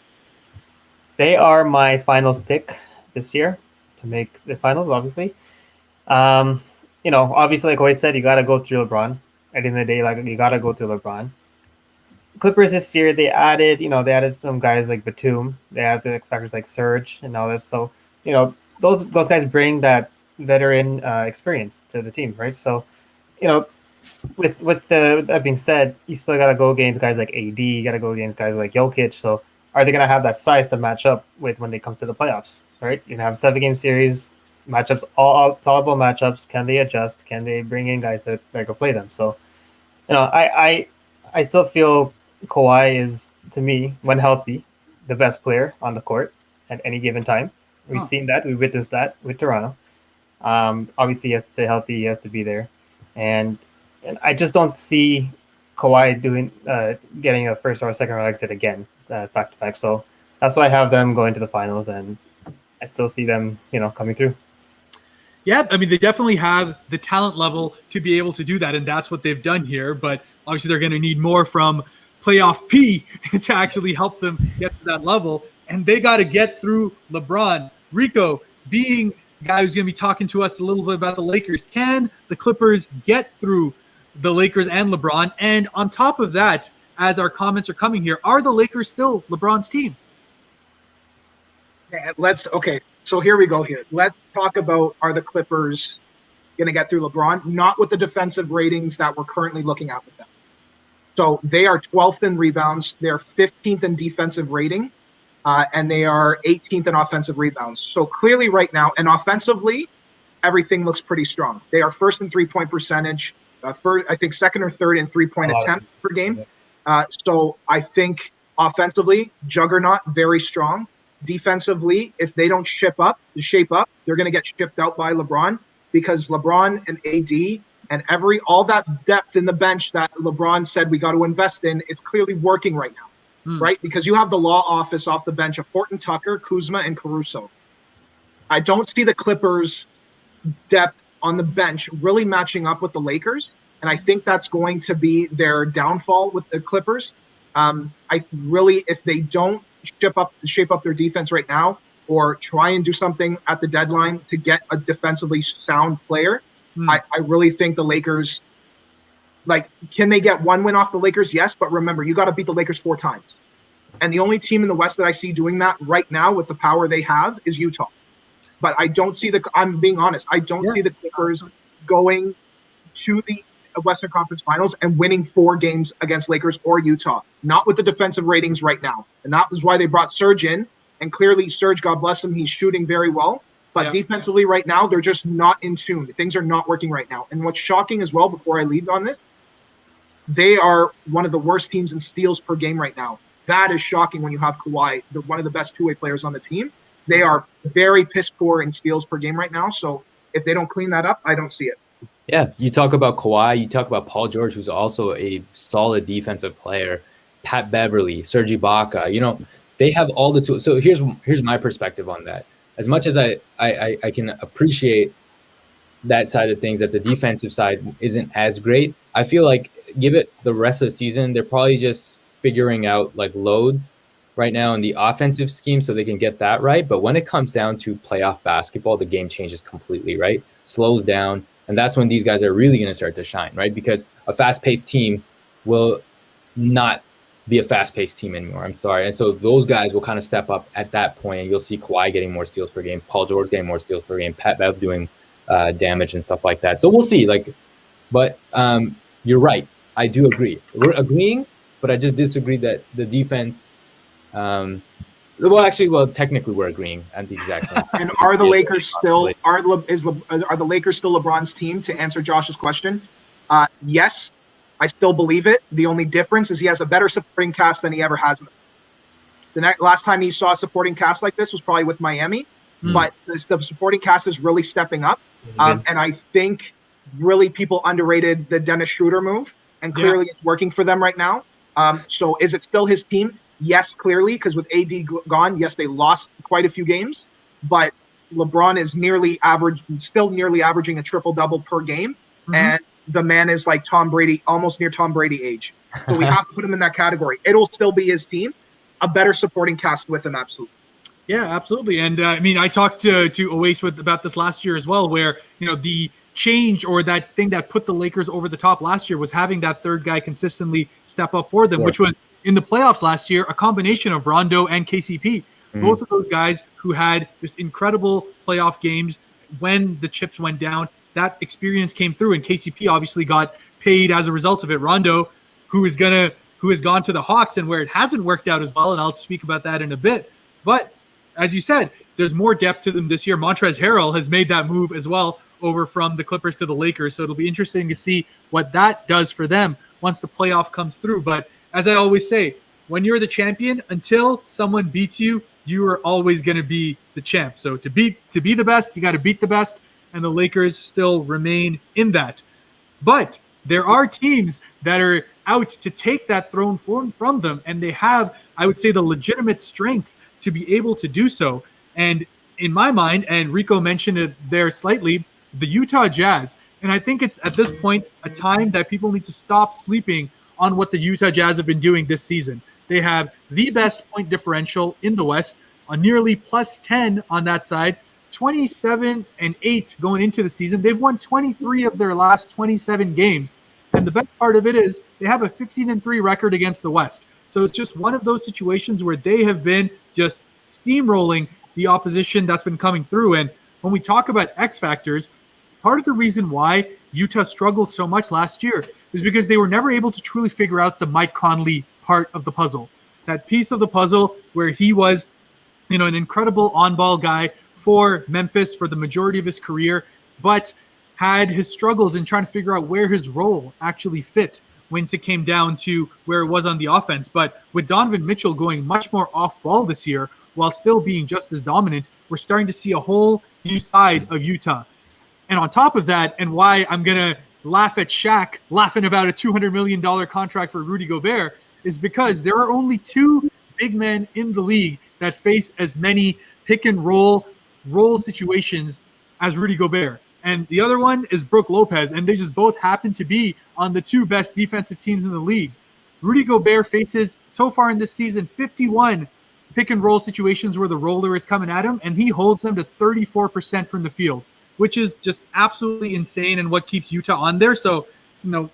[SPEAKER 5] They are my finals pick this year to make the finals, obviously. Obviously, like I said, you got to go through LeBron. At the end of the day, you got to go through LeBron. Clippers this year, they added some guys like Batum. They have the X factors like Serge and all this. So, those guys bring that veteran experience to the team, right? So, with that being said, you still got to go against guys like AD. You got to go against guys like Jokic. So, are they going to have that size to match up with when they come to the playoffs, right? You're going to have a 7-game series, matchups, all tolerable matchups. Can they adjust? Can they bring in guys that go play them? So, I still feel Kawhi is, to me, when healthy, the best player on the court at any given time. We've seen that. We witnessed that with Toronto. Obviously, he has to stay healthy. He has to be there. And I just don't see Kawhi getting a first or second round exit again, back to back. So that's why I have them going to the finals, and I still see them, coming through.
[SPEAKER 1] Yeah, I mean, they definitely have the talent level to be able to do that, and that's what they've done here. But obviously, they're going to need more from playoff P to actually help them get to that level. And they got to get through LeBron. Rico, being a guy who's going to be talking to us a little bit about the Lakers, can the Clippers get through the Lakers and LeBron? And on top of that, as our comments are coming here, are the Lakers still LeBron's team?
[SPEAKER 3] Okay, so here we go here. Let's talk about, are the Clippers going to get through LeBron? Not with the defensive ratings that we're currently looking at with them. So they are 12th in rebounds. They're 15th in defensive rating, and they are 18th in offensive rebounds. So clearly right now, and offensively, everything looks pretty strong. They are first in three-point percentage, I think second or third in three-point attempts per game. So I think offensively, juggernaut, very strong. Defensively, if they don't shape up, they're going to get shipped out by LeBron, because LeBron and AD and all that depth in the bench that LeBron said we got to invest in, it's clearly working right now, right? Because you have the law office off the bench of Horton Tucker, Kuzma, and Caruso. I don't see the Clippers' depth on the bench really matching up with the Lakers, and I think that's going to be their downfall with the Clippers. If they don't shape up their defense right now, or try and do something at the deadline to get a defensively sound player, I really think the Lakers, can they get one win off the Lakers? Yes, but remember, you got to beat the Lakers 4 times. And the only team in the West that I see doing that right now with the power they have is Utah. But I don't see I'm being honest, I don't see the Clippers going to the Western Conference Finals and winning 4 games against Lakers or Utah. Not with the defensive ratings right now. And that was why they brought Serge in. And clearly, Serge, God bless him, he's shooting very well. But defensively right now, they're just not in tune. Things are not working right now. And what's shocking as well, before I leave on this, they are one of the worst teams in steals per game right now. That is shocking when you have Kawhi, one of the best two-way players on the team. They are very piss poor in steals per game right now. So if they don't clean that up, I don't see it.
[SPEAKER 2] Yeah, you talk about Kawhi, you talk about Paul George, who's also a solid defensive player, Pat Beverly, Serge Ibaka. They have all the tools. So here's my perspective on that. As much as I can appreciate that side of things, that the defensive side isn't as great, I feel like give it the rest of the season, they're probably just figuring out like loads right now in the offensive scheme so they can get that right. But when it comes down to playoff basketball, the game changes completely, right? Slows down. And that's when these guys are really going to start to shine, right? Because a fast-paced team will not be a fast-paced team anymore. I'm sorry. And so those guys will kind of step up at that point. And you'll see Kawhi getting more steals per game, Paul George getting more steals per game, Pat Bev doing damage and stuff like that. So we'll see. But you're right. I do agree. We're agreeing, but I just disagree that the defense. Technically we're agreeing at the exact same time.
[SPEAKER 3] And are the Lakers still are the Lakers still LeBron's team? To answer Josh's question, yes, I still believe it. The only difference is he has a better supporting cast than he ever has. The last time he saw a supporting cast like this was probably with Miami, but the supporting cast is really stepping up. And I think really people underrated the Dennis Schroeder move, and clearly it's working for them right now. So is it still his team? Yes, clearly, because with AD gone, yes, they lost quite a few games, but LeBron is still nearly averaging a triple-double per game, and the man is like Tom Brady, almost near Tom Brady age. So we have to put him in that category. It'll still be his team, a better supporting cast with him, absolutely.
[SPEAKER 1] Yeah, absolutely. And I talked to Owais about this last year as well, where the change or that thing that put the Lakers over the top last year was having that third guy consistently step up for them, which was in the playoffs last year, a combination of Rondo and KCP. Both of those guys who had just incredible playoff games when the chips went down. That experience came through, and KCP obviously got paid as a result of it. Rondo, who has gone to the Hawks and where it hasn't worked out as well, and I'll speak about that in a bit. But as you said, there's more depth to them this year. Montrezl Harrell has made that move as well over from the Clippers to the Lakers, so it'll be interesting to see what that does for them once the playoff comes through. But as I always say, when you're the champion, until someone beats you, you are always going to be the champ. So to be the best, you got to beat the best, and the Lakers still remain in that. But there are teams that are out to take that throne from them, and they have, I would say, the legitimate strength to be able to do so. And in my mind, and Rico mentioned it there slightly, the Utah Jazz. And I think it's at this point a time that people need to stop sleeping on what the Utah Jazz have been doing this season. They have the best point differential in the West, a nearly plus 10 on that side, 27-8 going into the season. They've won 23 of their last 27 games. And the best part of it is they have a 15-3 record against the West. So it's just one of those situations where they have been just steamrolling the opposition that's been coming through. And when we talk about X factors, part of the reason why Utah struggled so much last year is because they were never able to truly figure out the Mike Conley part of the puzzle. That piece of the puzzle where he was, an incredible on-ball guy for Memphis for the majority of his career, but had his struggles in trying to figure out where his role actually fit once it came down to where it was on the offense. But with Donovan Mitchell going much more off-ball this year, while still being just as dominant, we're starting to see a whole new side of Utah. And on top of that, and why I'm going to laugh at Shaq laughing about a $200 million contract for Rudy Gobert, is because there are only two big men in the league that face as many pick and roll situations as Rudy Gobert. And the other one is Brook Lopez, and they just both happen to be on the two best defensive teams in the league. Rudy Gobert faces, so far in this season, 51 pick and roll situations where the roller is coming at him, and he holds them to 34% from the field, which is just absolutely insane and what keeps Utah on there. So,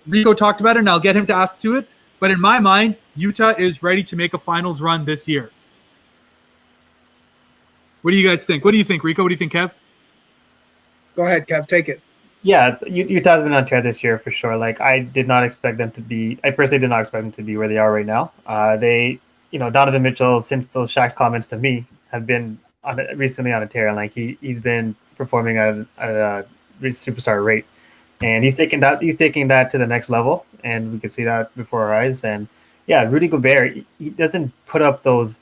[SPEAKER 1] Rico talked about it, and I'll get him to ask to it. But in my mind, Utah is ready to make a finals run this year. What do you guys think? What do you think, Rico? What do you think, Kev?
[SPEAKER 3] Go ahead, Kev. Take it.
[SPEAKER 5] Yeah, Utah's been on tear this year for sure. I personally did not expect them to be where they are right now. Donovan Mitchell, since those Shaq's comments to me, have been recently on a tear, and he's been performing at a superstar rate, and he's taking that to the next level, and we can see that before our eyes. And yeah, Rudy Gobert, he doesn't put up those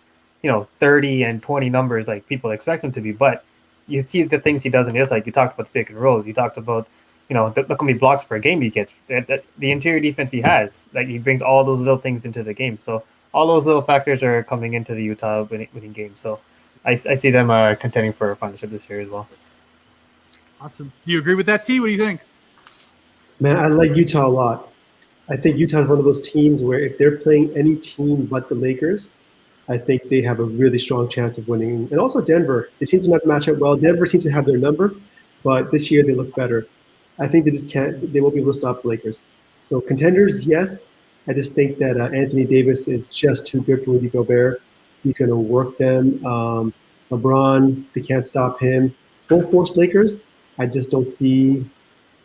[SPEAKER 5] 30 and 20 numbers like people expect him to be, but you see the things he does in his, like you talked about the pick and rolls, you talked about look how many blocks per game he gets. The interior defense he has, like he brings all those little things into the game. So all those little factors are coming into the Utah winning game. So I see them contending for a partnership this year as well.
[SPEAKER 1] Awesome. Do you agree with that, T? What do you think?
[SPEAKER 4] Man, I like Utah a lot. I think Utah is one of those teams where if they're playing any team but the Lakers, I think they have a really strong chance of winning. And also Denver, they seem to not match up well. Denver seems to have their number, but this year they look better. I think they won't be able to stop the Lakers. So contenders, yes. I just think that Anthony Davis is just too good for Rudy Gobert. He's going to work them. LeBron, they can't stop him. Full force Lakers, I just don't see.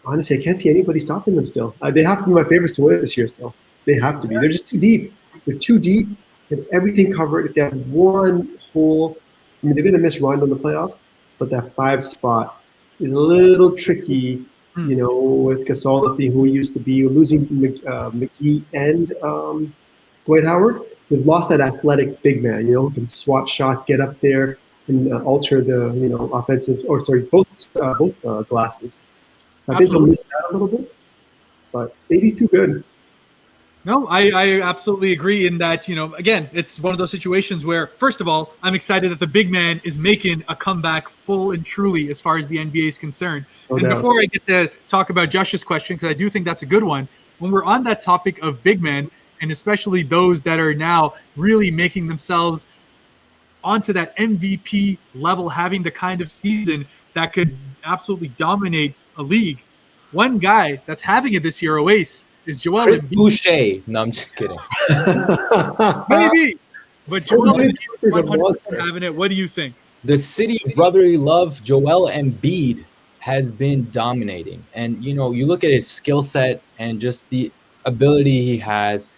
[SPEAKER 4] Honestly, I can't see anybody stopping them still. They have to be my favorites to win it this year still. They have to be. They're just too deep. They're too deep. They have everything covered. If they have one hole, I mean, they're going to miss Rondo in the playoffs, but that 5 spot is a little tricky, with Gasol being who he used to be, losing McGee and Dwight Howard. They've lost that athletic big man, who can swat shots, get up there, and alter the, offensive, both glasses. So I think they'll miss that a little bit, but AD's too good.
[SPEAKER 1] No, I absolutely agree in that, again, it's one of those situations where, first of all, I'm excited that the big man is making a comeback full and truly as far as the NBA is concerned. Before I get to talk about Josh's question, because I do think that's a good one, when we're on that topic of big men, and especially those that are now really making themselves onto that MVP level, having the kind of season that could absolutely dominate a league. One guy that's having it this year, Owais, is Joel Embiid.
[SPEAKER 2] Boucher. No, I'm just kidding.
[SPEAKER 1] Maybe. But Joel Embiid is 100% having it. What do you think?
[SPEAKER 2] The city of brotherly love, Joel Embiid, has been dominating. And, you look at his skill set and just the ability he has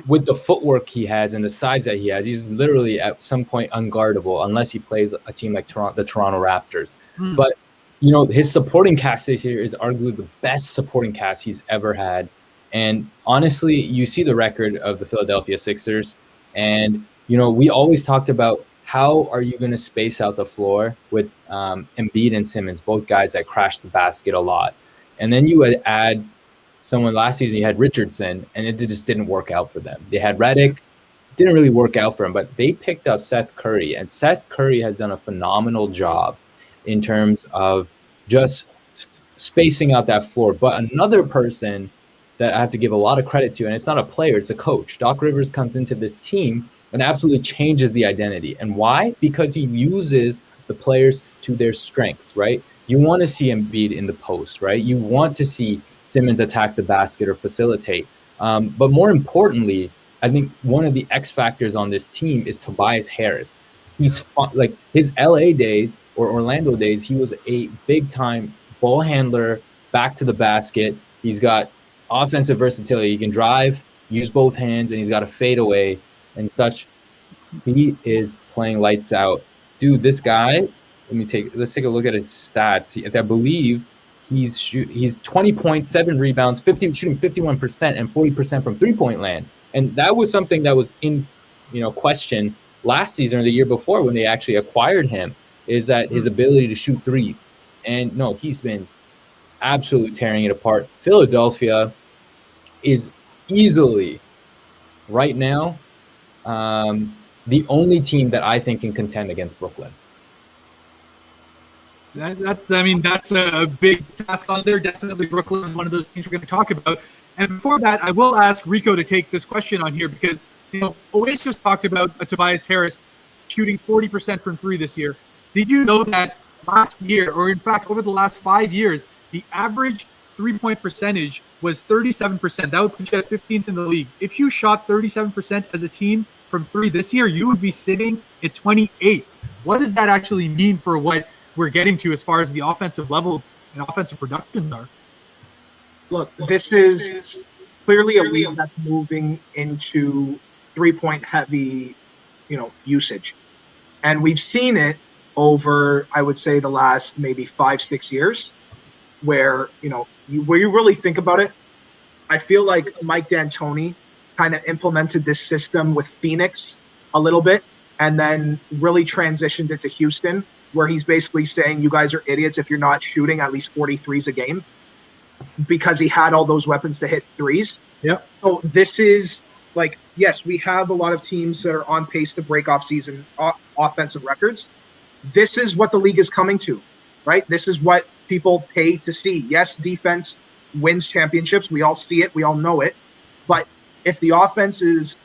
[SPEAKER 2] with the footwork he has and the size that he has. He's literally at some point unguardable unless he plays a team like the Toronto Raptors. But his supporting cast this year is arguably the best supporting cast he's ever had. And honestly, you see the record of the Philadelphia Sixers. And, we always talked about how are you going to space out the floor with Embiid and Simmons, both guys that crash the basket a lot. And then you would add someone last season, you had Richardson, and it just didn't work out for them. They had Redick, didn't really work out for him, but they picked up Seth Curry. And Seth Curry has done a phenomenal job in terms of just spacing out that floor. But another person that I have to give a lot of credit to, and it's not a player, it's a coach. Doc Rivers comes into this team and absolutely changes the identity. And why? Because he uses the players to their strengths, right? You want to see Embiid in the post, right? You want to see Simmons attack the basket or facilitate. But more importantly, I think one of the X factors on this team is Tobias Harris. He's like his LA days or Orlando days, he was a big time ball handler, back to the basket. He's got offensive versatility. He can drive, use both hands, and he's got a fadeaway and such. He is playing lights out. Dude, this guy, let's take a look at his stats. I believe he's 20 points, 7 rebounds, shooting 51% and 40% from 3-point land. And that was something that was in question last season or the year before when they actually acquired him, is that his ability to shoot threes. And no, he's been absolutely tearing it apart. Philadelphia is easily, right now, the only team that I think can contend against Brooklyn.
[SPEAKER 1] That's a big task on there. Definitely Brooklyn is one of those teams we're going to talk about. And before that, I will ask Rico to take this question on here because, Owais just talked about Tobias Harris shooting 40% from 3 this year. Did you know that last year, or in fact, over the last 5 years, the average 3-point percentage was 37%. That would put you at 15th in the league. If you shot 37% as a team from 3 this year, you would be sitting at 28. What does that actually mean for what we're getting to as far as the offensive levels and offensive productions are?
[SPEAKER 3] Look, this is clearly a league that's moving into 3-point heavy, usage. And we've seen it over, I would say, the last maybe 5-6 years where, where you really think about it, I feel like Mike D'Antoni kind of implemented this system with Phoenix a little bit and then really transitioned it to Houston, where he's basically saying you guys are idiots if you're not shooting at least 43s a game. because he had all those weapons to hit threes.
[SPEAKER 1] Yep.
[SPEAKER 3] So this is like, yes, we have a lot of teams that are on pace to break off-season offensive records. This is what the league is coming to, right? This is what people pay to see. Yes, defense wins championships. We all see it. We all know it. But if the offense is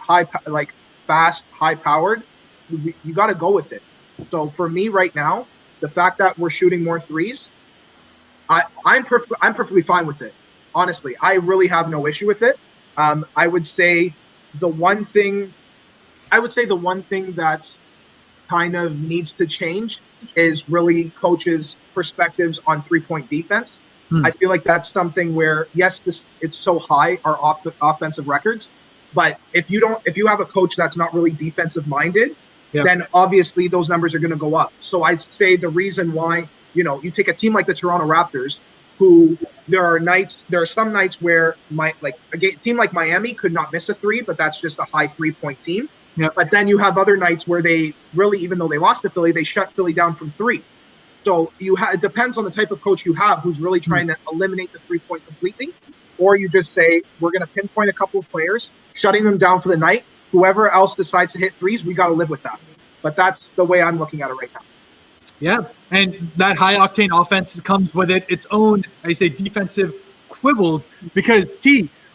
[SPEAKER 3] fast, high-powered, you got to go with it. So for me right now, the fact that we're shooting more threes, I'm perfectly fine with it. Honestly, I really have no issue with it. I would say the one thing that's kind of needs to change is really coaches' perspectives on 3-point defense. I feel like that's something where, yes, it's so high, our offensive records, but if you have a coach that's not really defensive minded, then obviously those numbers are going to go up. So I'd say the reason why, you take a team like the Toronto Raptors, who there are some nights where a team like Miami could not miss a three, but that's just a high 3-point team.
[SPEAKER 1] Yep.
[SPEAKER 3] But then you have other nights where they really, even though they lost to Philly, they shut Philly down from three. So it depends on the type of coach you have who's really trying to eliminate the 3-point completely, or you just say, we're going to pinpoint a couple of players, shutting them down for the night. Whoever else decides to hit threes, we got to live with that. But that's the way I'm looking at it right now.
[SPEAKER 1] Yeah, and that high-octane offense comes with its own, I say, defensive quibbles, because,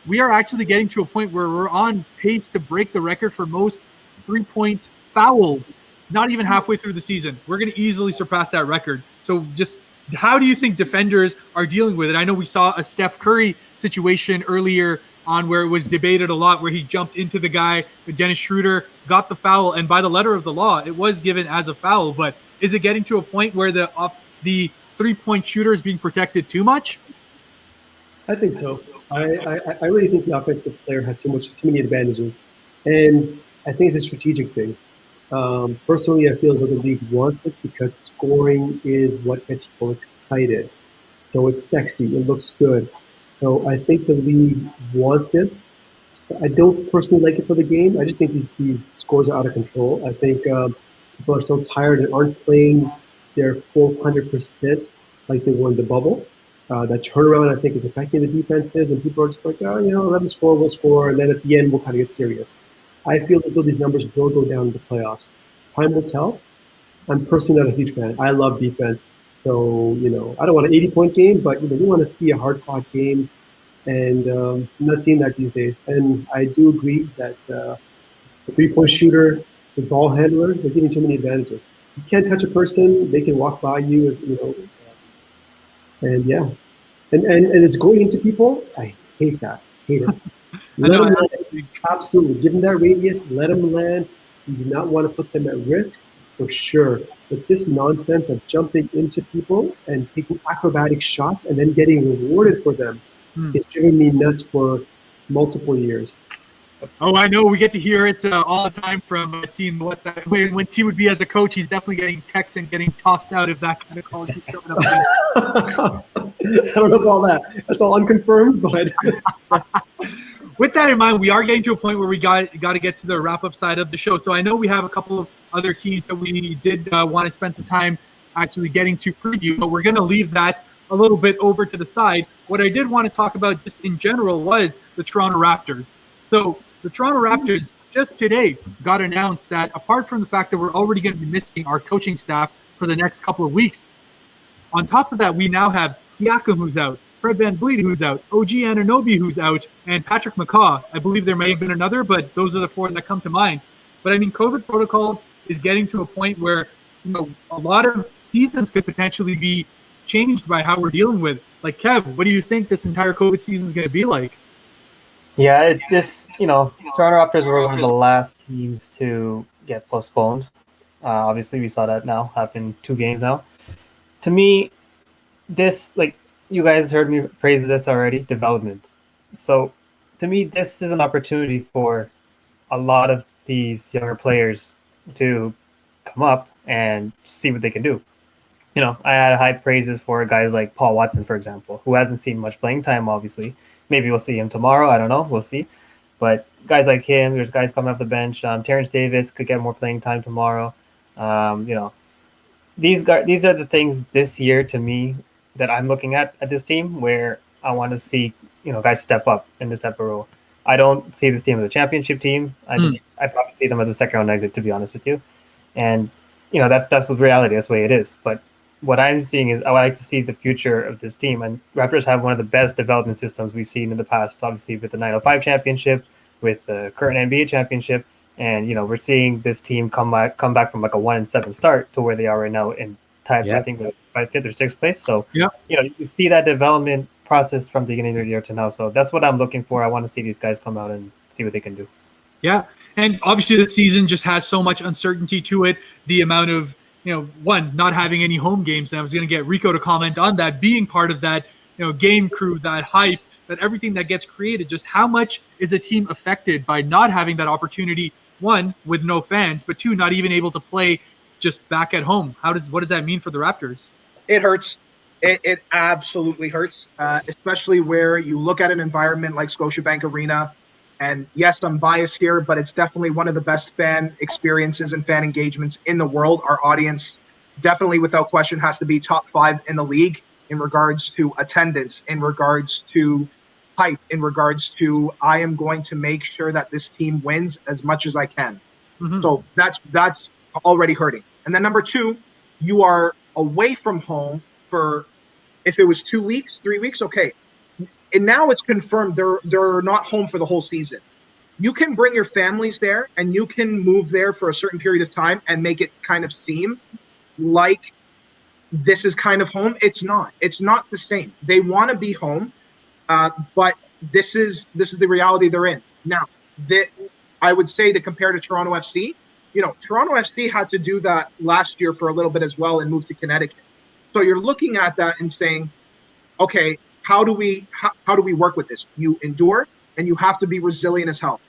[SPEAKER 1] we are actually getting to a point where we're on pace to break the record for most 3-point fouls, not even halfway through the season. We're going to easily surpass that record. So just how do you think defenders are dealing with it? I know we saw a Steph Curry situation earlier on where it was debated a lot, where he jumped into the guy, Dennis Schroeder got the foul, and by the letter of the law, it was given as a foul. But is it getting to a point where the 3-point shooter is being protected too much?
[SPEAKER 4] I think so. I really think the offensive player has too many advantages, and I think it's a strategic thing. Personally, I feel as though the league wants this because scoring is what gets people excited. So it's sexy, it looks good. So I think the league wants this. I don't personally like it for the game. I just think these scores are out of control. I think people are so tired and aren't playing their full 100% like they were in the bubble. That turnaround, I think, is affecting the defenses, and people are just like, let them score, we'll score, and then at the end, we'll kind of get serious. I feel as though these numbers will go down in the playoffs. Time will tell. I'm personally not a huge fan. I love defense. So, I don't want an 80-point game, but you want to see a hard-fought game, and I'm not seeing that these days. And I do agree that the 3-point shooter, the ball handler, they're giving too many advantages. You can't touch a person; they can walk by you, and yeah, and it's going into people. I hate that. Hate it. Let them land. Absolutely, give them that radius. Let them land. You do not want to put them at risk, for sure. But this nonsense of jumping into people and taking acrobatic shots and then getting rewarded for them is driving me nuts for multiple years.
[SPEAKER 1] Oh, I know. We get to hear it all the time from T in the WhatsApp. When T would be as a coach, he's definitely getting texts and getting tossed out if that kind of call keeps coming up.
[SPEAKER 4] I don't know about all that. That's all unconfirmed, but...
[SPEAKER 1] With that in mind, we are getting to a point where we got to get to the wrap-up side of the show. So I know we have a couple of other teams that we did want to spend some time actually getting to preview, but we're going to leave that a little bit over to the side. What I did want to talk about just in general was the Toronto Raptors. So the Toronto Raptors just today got announced that apart from the fact that we're already going to be missing our coaching staff for the next couple of weeks, on top of that, we now have Siakam, who's out, Fred VanVleet, who's out, OG Anunoby, who's out, and Patrick McCaw. I believe there may have been another, but those are the four that come to mind. But I mean, COVID protocols is getting to a point where a lot of seasons could potentially be changed by how we're dealing with. Like, Kev, what do you think this entire COVID season is going to be like?
[SPEAKER 5] Yeah, Toronto Raptors were one of the last teams to get postponed. Obviously, we saw that now happen 2 games now. To me, this, you guys heard me praise this already, development. So to me, this is an opportunity for a lot of these younger players to come up and see what they can do. I had high praises for guys like Paul Watson, for example, who hasn't seen much playing time, obviously. Maybe we'll see him tomorrow. I don't know. We'll see. But guys like him, there's guys coming off the bench. Terrence Davis could get more playing time tomorrow. These are the things this year to me that I'm looking at this team where I want to see, guys step up in this type of role. I don't see this team as a championship team. I probably see them as a second round exit, to be honest with you. And that's the reality. That's the way it is. But what I'm seeing is I would like to see the future of this team. And Raptors have one of the best development systems we've seen in the past. Obviously, with the 905 championship, with the current NBA championship, and we're seeing this team come back from like a 1-7 start to where they are right now in tied for, I think, by 5th or 6th place. So you can see that development process from the beginning of the year to now. So that's what I'm looking for. I want to see these guys come out and see what they can do.
[SPEAKER 1] Yeah, and obviously the season just has so much uncertainty to it. The amount of one, not having any home games, and I was going to get Rico to comment on that, being part of that game crew, that hype, that everything that gets created. Just how much is a team affected by not having that opportunity? One, with no fans, but two, not even able to play just back at home. What does that mean for the Raptors?
[SPEAKER 3] It hurts. It absolutely hurts, especially where you look at an environment like Scotiabank Arena. And yes, I'm biased here, but it's definitely one of the best fan experiences and fan engagements in the world. Our audience definitely, without question, has to be top 5 in the league in regards to attendance, in regards to hype, in regards to I am going to make sure that this team wins as much as I can. Mm-hmm. So that's already hurting. And then number 2, you are away from home for, if it was 2 weeks, 3 weeks, okay. And now it's confirmed they're not home for the whole season. You can bring your families there and you can move there for a certain period of time and make it kind of seem like this is kind of home. It's not. It's not the same. They want to be home, but this is the reality they're in. Now, I would say, to compare to Toronto FC, Toronto FC had to do that last year for a little bit as well and move to Connecticut. So you're looking at that and saying, okay, how do we work with this? You endure, and you have to be resilient as hell.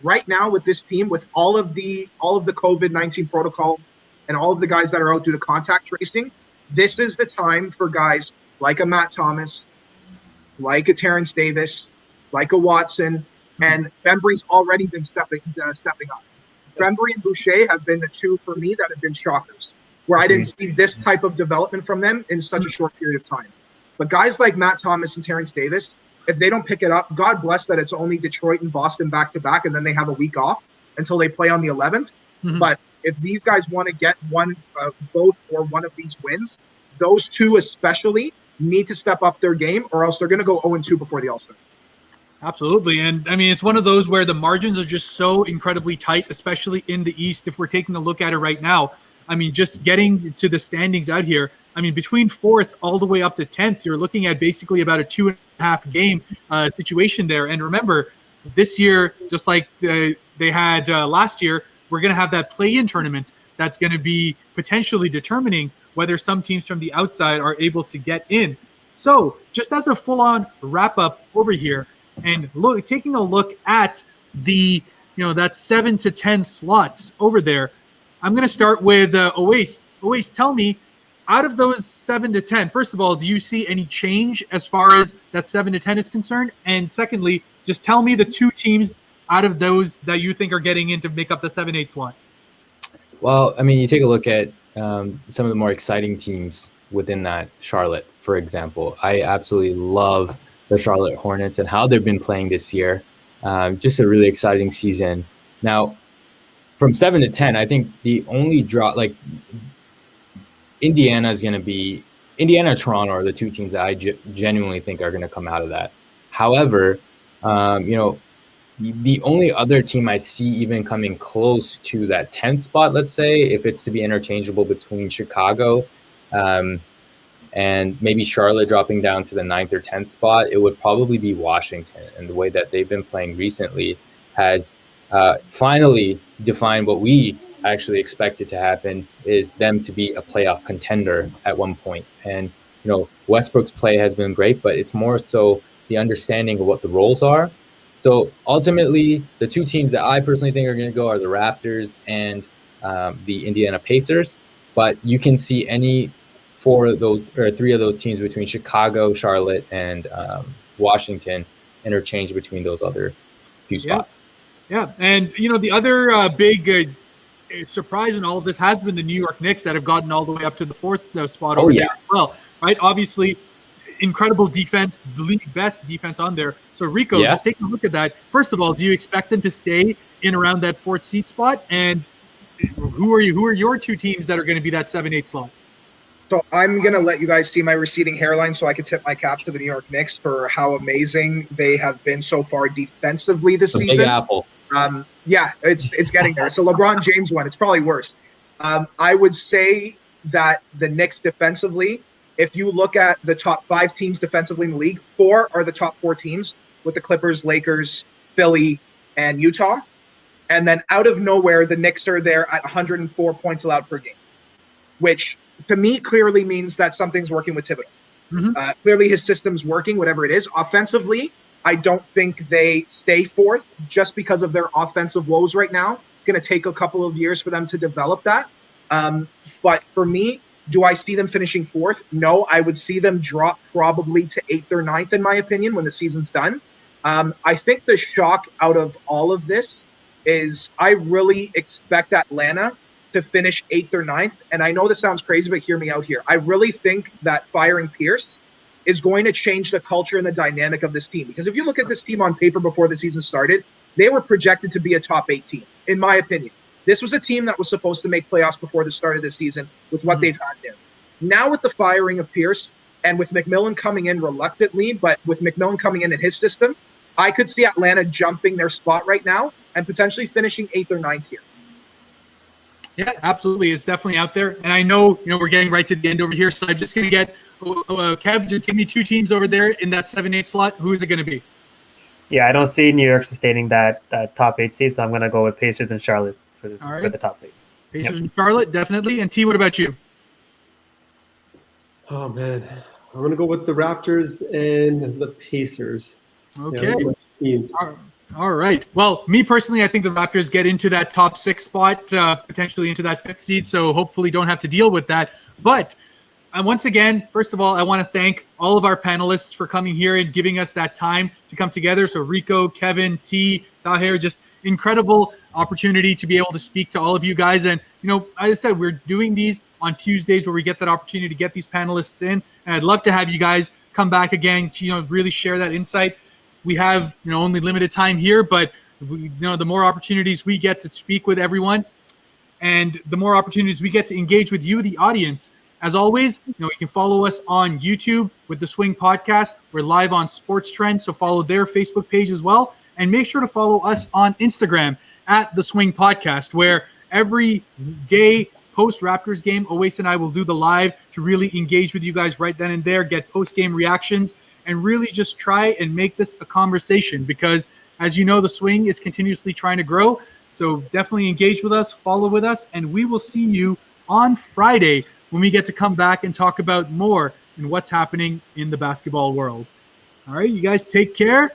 [SPEAKER 3] Right now with this team, with all of the COVID-19 protocol and all of the guys that are out due to contact tracing, this is the time for guys like a Matt Thomas, like a Terrence Davis, like a Watson, and Bembry's already been stepping up. Bembry and Boucher have been the two for me that have been shockers, where I didn't see this type of development from them in such a short period of time. But guys like Matt Thomas and Terrence Davis, if they don't pick it up, God bless that it's only Detroit and Boston back-to-back, and then they have a week off until they play on the 11th. Mm-hmm. But if these guys want to get both or one of these wins, those two especially need to step up their game, or else they're going to go 0-2 before the All-Star.
[SPEAKER 1] Absolutely. And I mean, it's one of those where the margins are just so incredibly tight, especially in the East. If we're taking a look at it right now, I mean, just getting to the standings out here, I mean, between 4th all the way up to 10th, you're looking at basically about a 2.5 game situation there. And remember, this year, just like they had last year, we're going to have that play-in tournament that's going to be potentially determining whether some teams from the outside are able to get in. So just as a full-on wrap-up over here, and taking a look at the, that 7 to 10 slots over there, I'm going to start with Owais. Owais, tell me, out of those 7 to 10, first of all, do you see any change as far as that 7 to 10 is concerned? And secondly, just tell me the 2 teams out of those that you think are getting in to make up the 7-8 slot.
[SPEAKER 2] Well, I mean, you take a look at some of the more exciting teams within that. Charlotte, for example. I absolutely love the Charlotte Hornets and how they've been playing this year. Just a really exciting season. Now, from 7 to 10, I think the only draw, like Indiana and Toronto are the 2 teams that I genuinely think are going to come out of that. However, the only other team I see even coming close to that 10th spot, let's say, if it's to be interchangeable between Chicago and maybe Charlotte dropping down to the 9th or 10th spot, it would probably be Washington. And the way that they've been playing recently has finally defined what we actually expected to happen, is them to be a playoff contender at one point. And, Westbrook's play has been great, but it's more so the understanding of what the roles are. So ultimately, the 2 teams that I personally think are going to go are the Raptors and the Indiana Pacers. But you can see any 4 of those or 3 of those teams between Chicago, Charlotte, and Washington interchange between those other few spots.
[SPEAKER 1] Yeah. And, the other big surprise in all of this has been the New York Knicks that have gotten all the way up to the 4th spot over there as well, right? Obviously, incredible defense, the league best defense on there. So Rico,
[SPEAKER 2] Yeah.
[SPEAKER 1] just take a look at that. First of all, do you expect them to stay in around that 4th seed spot? And who are your two teams that are going to be that 7-8 slot?
[SPEAKER 3] So I'm going to let you guys see my receding hairline so I can tip my cap to the New York Knicks for how amazing they have been so far defensively this
[SPEAKER 2] The Big
[SPEAKER 3] season.
[SPEAKER 2] Apple.
[SPEAKER 3] Yeah, it's getting there. It's a LeBron James one. It's probably worse. I would say that the Knicks defensively, if you look at the top 5 teams defensively in the league, 4 are the top 4 teams with the Clippers, Lakers, Philly, and Utah. And then out of nowhere, the Knicks are there at 104 points allowed per game, which to me clearly means that something's working with Thibodeau.
[SPEAKER 1] Mm-hmm.
[SPEAKER 3] Clearly his system's working, whatever it is. Offensively, I don't think they stay 4th just because of their offensive woes right now. It's going to take a couple of years for them to develop that. But for me, do I see them finishing 4th? No, I would see them drop probably to 8th or 9th, in my opinion, when the season's done. I think the shock out of all of this is I really expect Atlanta to finish 8th or 9th. And I know this sounds crazy, but hear me out here. I really think that firing Pierce is going to change the culture and the dynamic of this team. Because if you look at this team on paper before the season started, they were projected to be a top 8 team, in my opinion. This was a team that was supposed to make playoffs before the start of the season with what they've had there. Now with the firing of Pierce and with McMillan coming in reluctantly, but with McMillan coming in his system, I could see Atlanta jumping their spot right now and potentially finishing 8th or 9th here.
[SPEAKER 1] Yeah, absolutely. It's definitely out there. And I know, we're getting right to the end over here. So I'm just going to get Kev, just give me 2 teams over there in that 7-8 slot. Who is it going to be?
[SPEAKER 5] Yeah, I don't see New York sustaining that top 8 seed, so I'm going to go with Pacers and Charlotte for the top 8.
[SPEAKER 1] Pacers and Charlotte, definitely. And T, what about you?
[SPEAKER 4] Oh, man. I'm going to go with the Raptors and the Pacers.
[SPEAKER 1] Okay.
[SPEAKER 4] Yeah, teams.
[SPEAKER 1] All right. Well, me personally, I think the Raptors get into that top 6 spot, potentially into that 5th seed. So hopefully don't have to deal with that. But once again, first of all, I want to thank all of our panelists for coming here and giving us that time to come together. So Rico, Kevin, T, Tahir, just incredible opportunity to be able to speak to all of you guys. And, as I said, we're doing these on Tuesdays where we get that opportunity to get these panelists in. And I'd love to have you guys come back again, really share that insight. We have, only limited time here, but the more opportunities we get to speak with everyone and the more opportunities we get to engage with you, the audience. As always, you can follow us on YouTube with the Swing Podcast. We're live on SportsTrends, so follow their Facebook page as well. And make sure to follow us on Instagram at the Swing Podcast, where every day post-Raptors game, Owais and I will do the live to really engage with you guys right then and there, get post-game reactions, and really just try and make this a conversation because, as you know, the Swing is continuously trying to grow. So definitely engage with us, follow with us, and we will see you on Friday when we get to come back and talk about more and what's happening in the basketball world. All right, you guys take care,